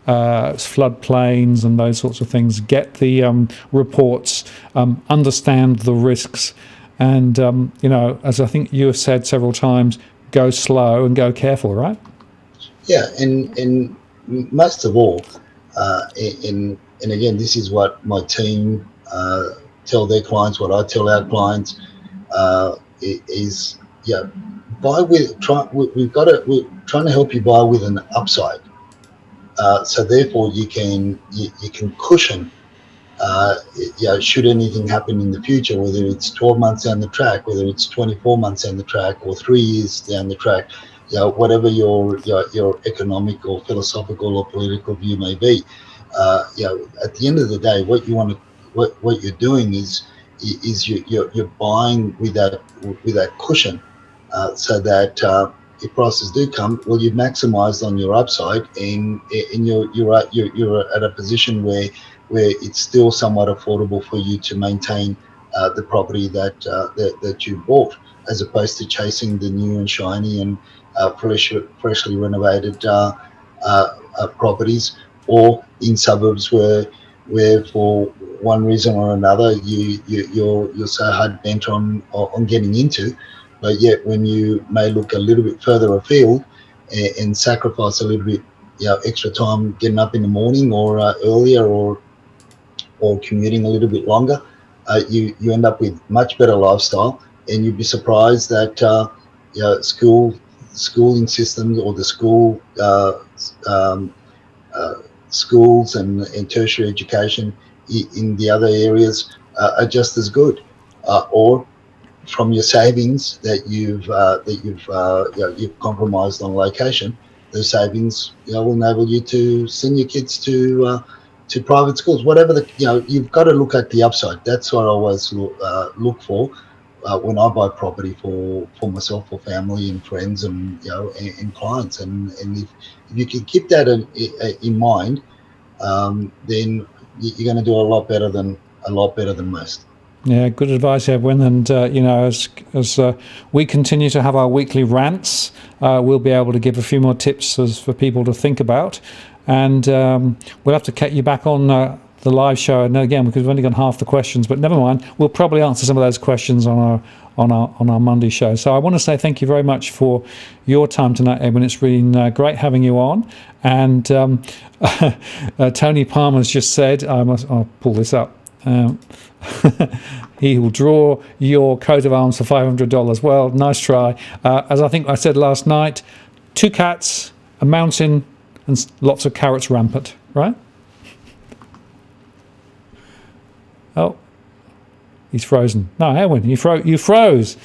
floodplains and those sorts of things. Get the reports, understand the risks, and as I think you have said several times, go slow and go careful, right? Yeah, and most of all, and again, this is what my team tell their clients, what I tell our clients, is buy with. We're trying to help you buy with an upside. So therefore, you can cushion. Should anything happen in the future, whether it's 12 months down the track, whether it's 24 months down the track, or 3 years down the track, whatever your economic or philosophical or political view may be, at the end of the day, what you're doing is you're buying with that cushion, so that if prices do come, well, you've maximised on your upside, and you're at a position where it's still somewhat affordable for you to maintain the property that you bought, as opposed to chasing the new and shiny and freshly renovated properties, or in suburbs where for one reason or another you're so hard bent on getting into, but yet when you may look a little bit further afield and sacrifice a little bit extra time getting up in the morning or earlier, or commuting a little bit longer, you end up with much better lifestyle. And you'd be surprised that schooling systems, or the schools and tertiary education in the other areas are just as good, or from your savings that you've compromised on location. Those savings will enable you to send your kids to private schools, whatever you've got to look at the upside. That's what I always look for when I buy property for myself, for family and friends, and and clients. And if you can keep that in mind, then you're going to do a lot better than most. Yeah, good advice, Edwin. And as we continue to have our weekly rants, we'll be able to give a few more tips for people to think about. And we'll have to get you back on the live show, and again, because we've only got half the questions, but never mind. We'll probably answer some of those questions on our Monday show. So I want to say thank you very much for your time tonight, Edwin. It's been great having you on. And Tony Palmer's just said, I'll pull this up. He will draw your coat of arms for $500. Well, nice try. As I think I said last night, 2 cats, a mountain, and lots of carrots rampant, right? Oh, he's frozen. No, Edwin, you froze.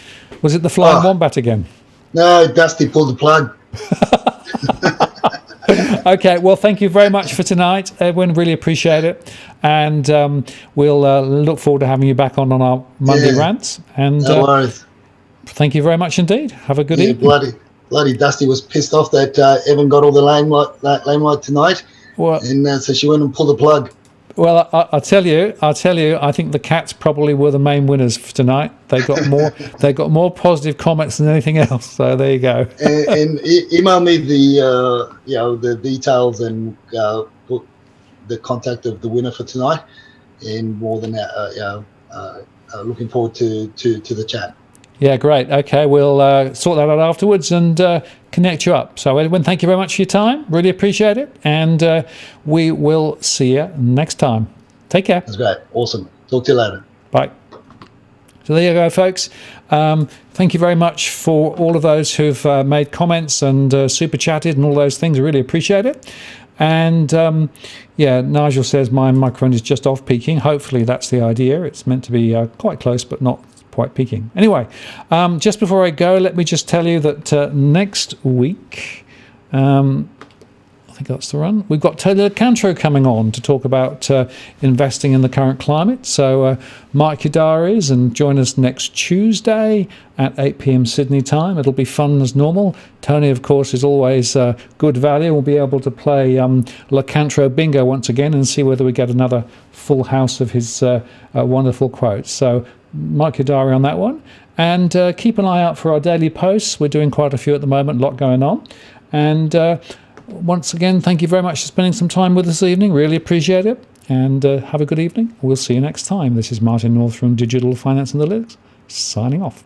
Was it the flying wombat again? No, Dusty pulled the plug. Okay, well, thank you very much for tonight, Edwin. Really appreciate it. And we'll look forward to having you back on our Monday rants. And no worries. Thank you very much indeed. Have a good evening. Bloody Dusty was pissed off that Evan got all the limelight tonight. What? And so she went and pulled the plug. Well, I'll tell you. I think the cats probably were the main winners for tonight. They got more. They got more positive comments than anything else. So there you go. and email me the details and put the contact of the winner for tonight. And more than that, looking forward to the chat. Yeah, great. Okay, we'll sort that out afterwards and connect you up. So, Edwin, thank you very much for your time. Really appreciate it. And we will see you next time. Take care. That's great. Awesome. Talk to you later. Bye. So there you go, folks. Thank you very much for all of those who've made comments and super chatted and all those things. I really appreciate it. And yeah, Nigel says my microphone is just off peaking. Hopefully that's the idea. It's meant to be quite close, but not quite peaking. Anyway, just before I go, let me just tell you that next week, I think that's the run. We've got Taylor Cantro coming on to talk about investing in the current climate. So mark your diaries and join us next Tuesday at 8 p.m. Sydney time. It'll be fun as normal. Tony, of course, is always good value. We'll be able to play Cantro Bingo once again and see whether we get another full house of his wonderful quotes. So mark your diary on that one. And keep an eye out for our daily posts. We're doing quite a few at the moment, a lot going on. And once again, thank you very much for spending some time with us this evening. Really appreciate it. And have a good evening. We'll see you next time. This is Martin North from Digital Finance Analytics, signing off.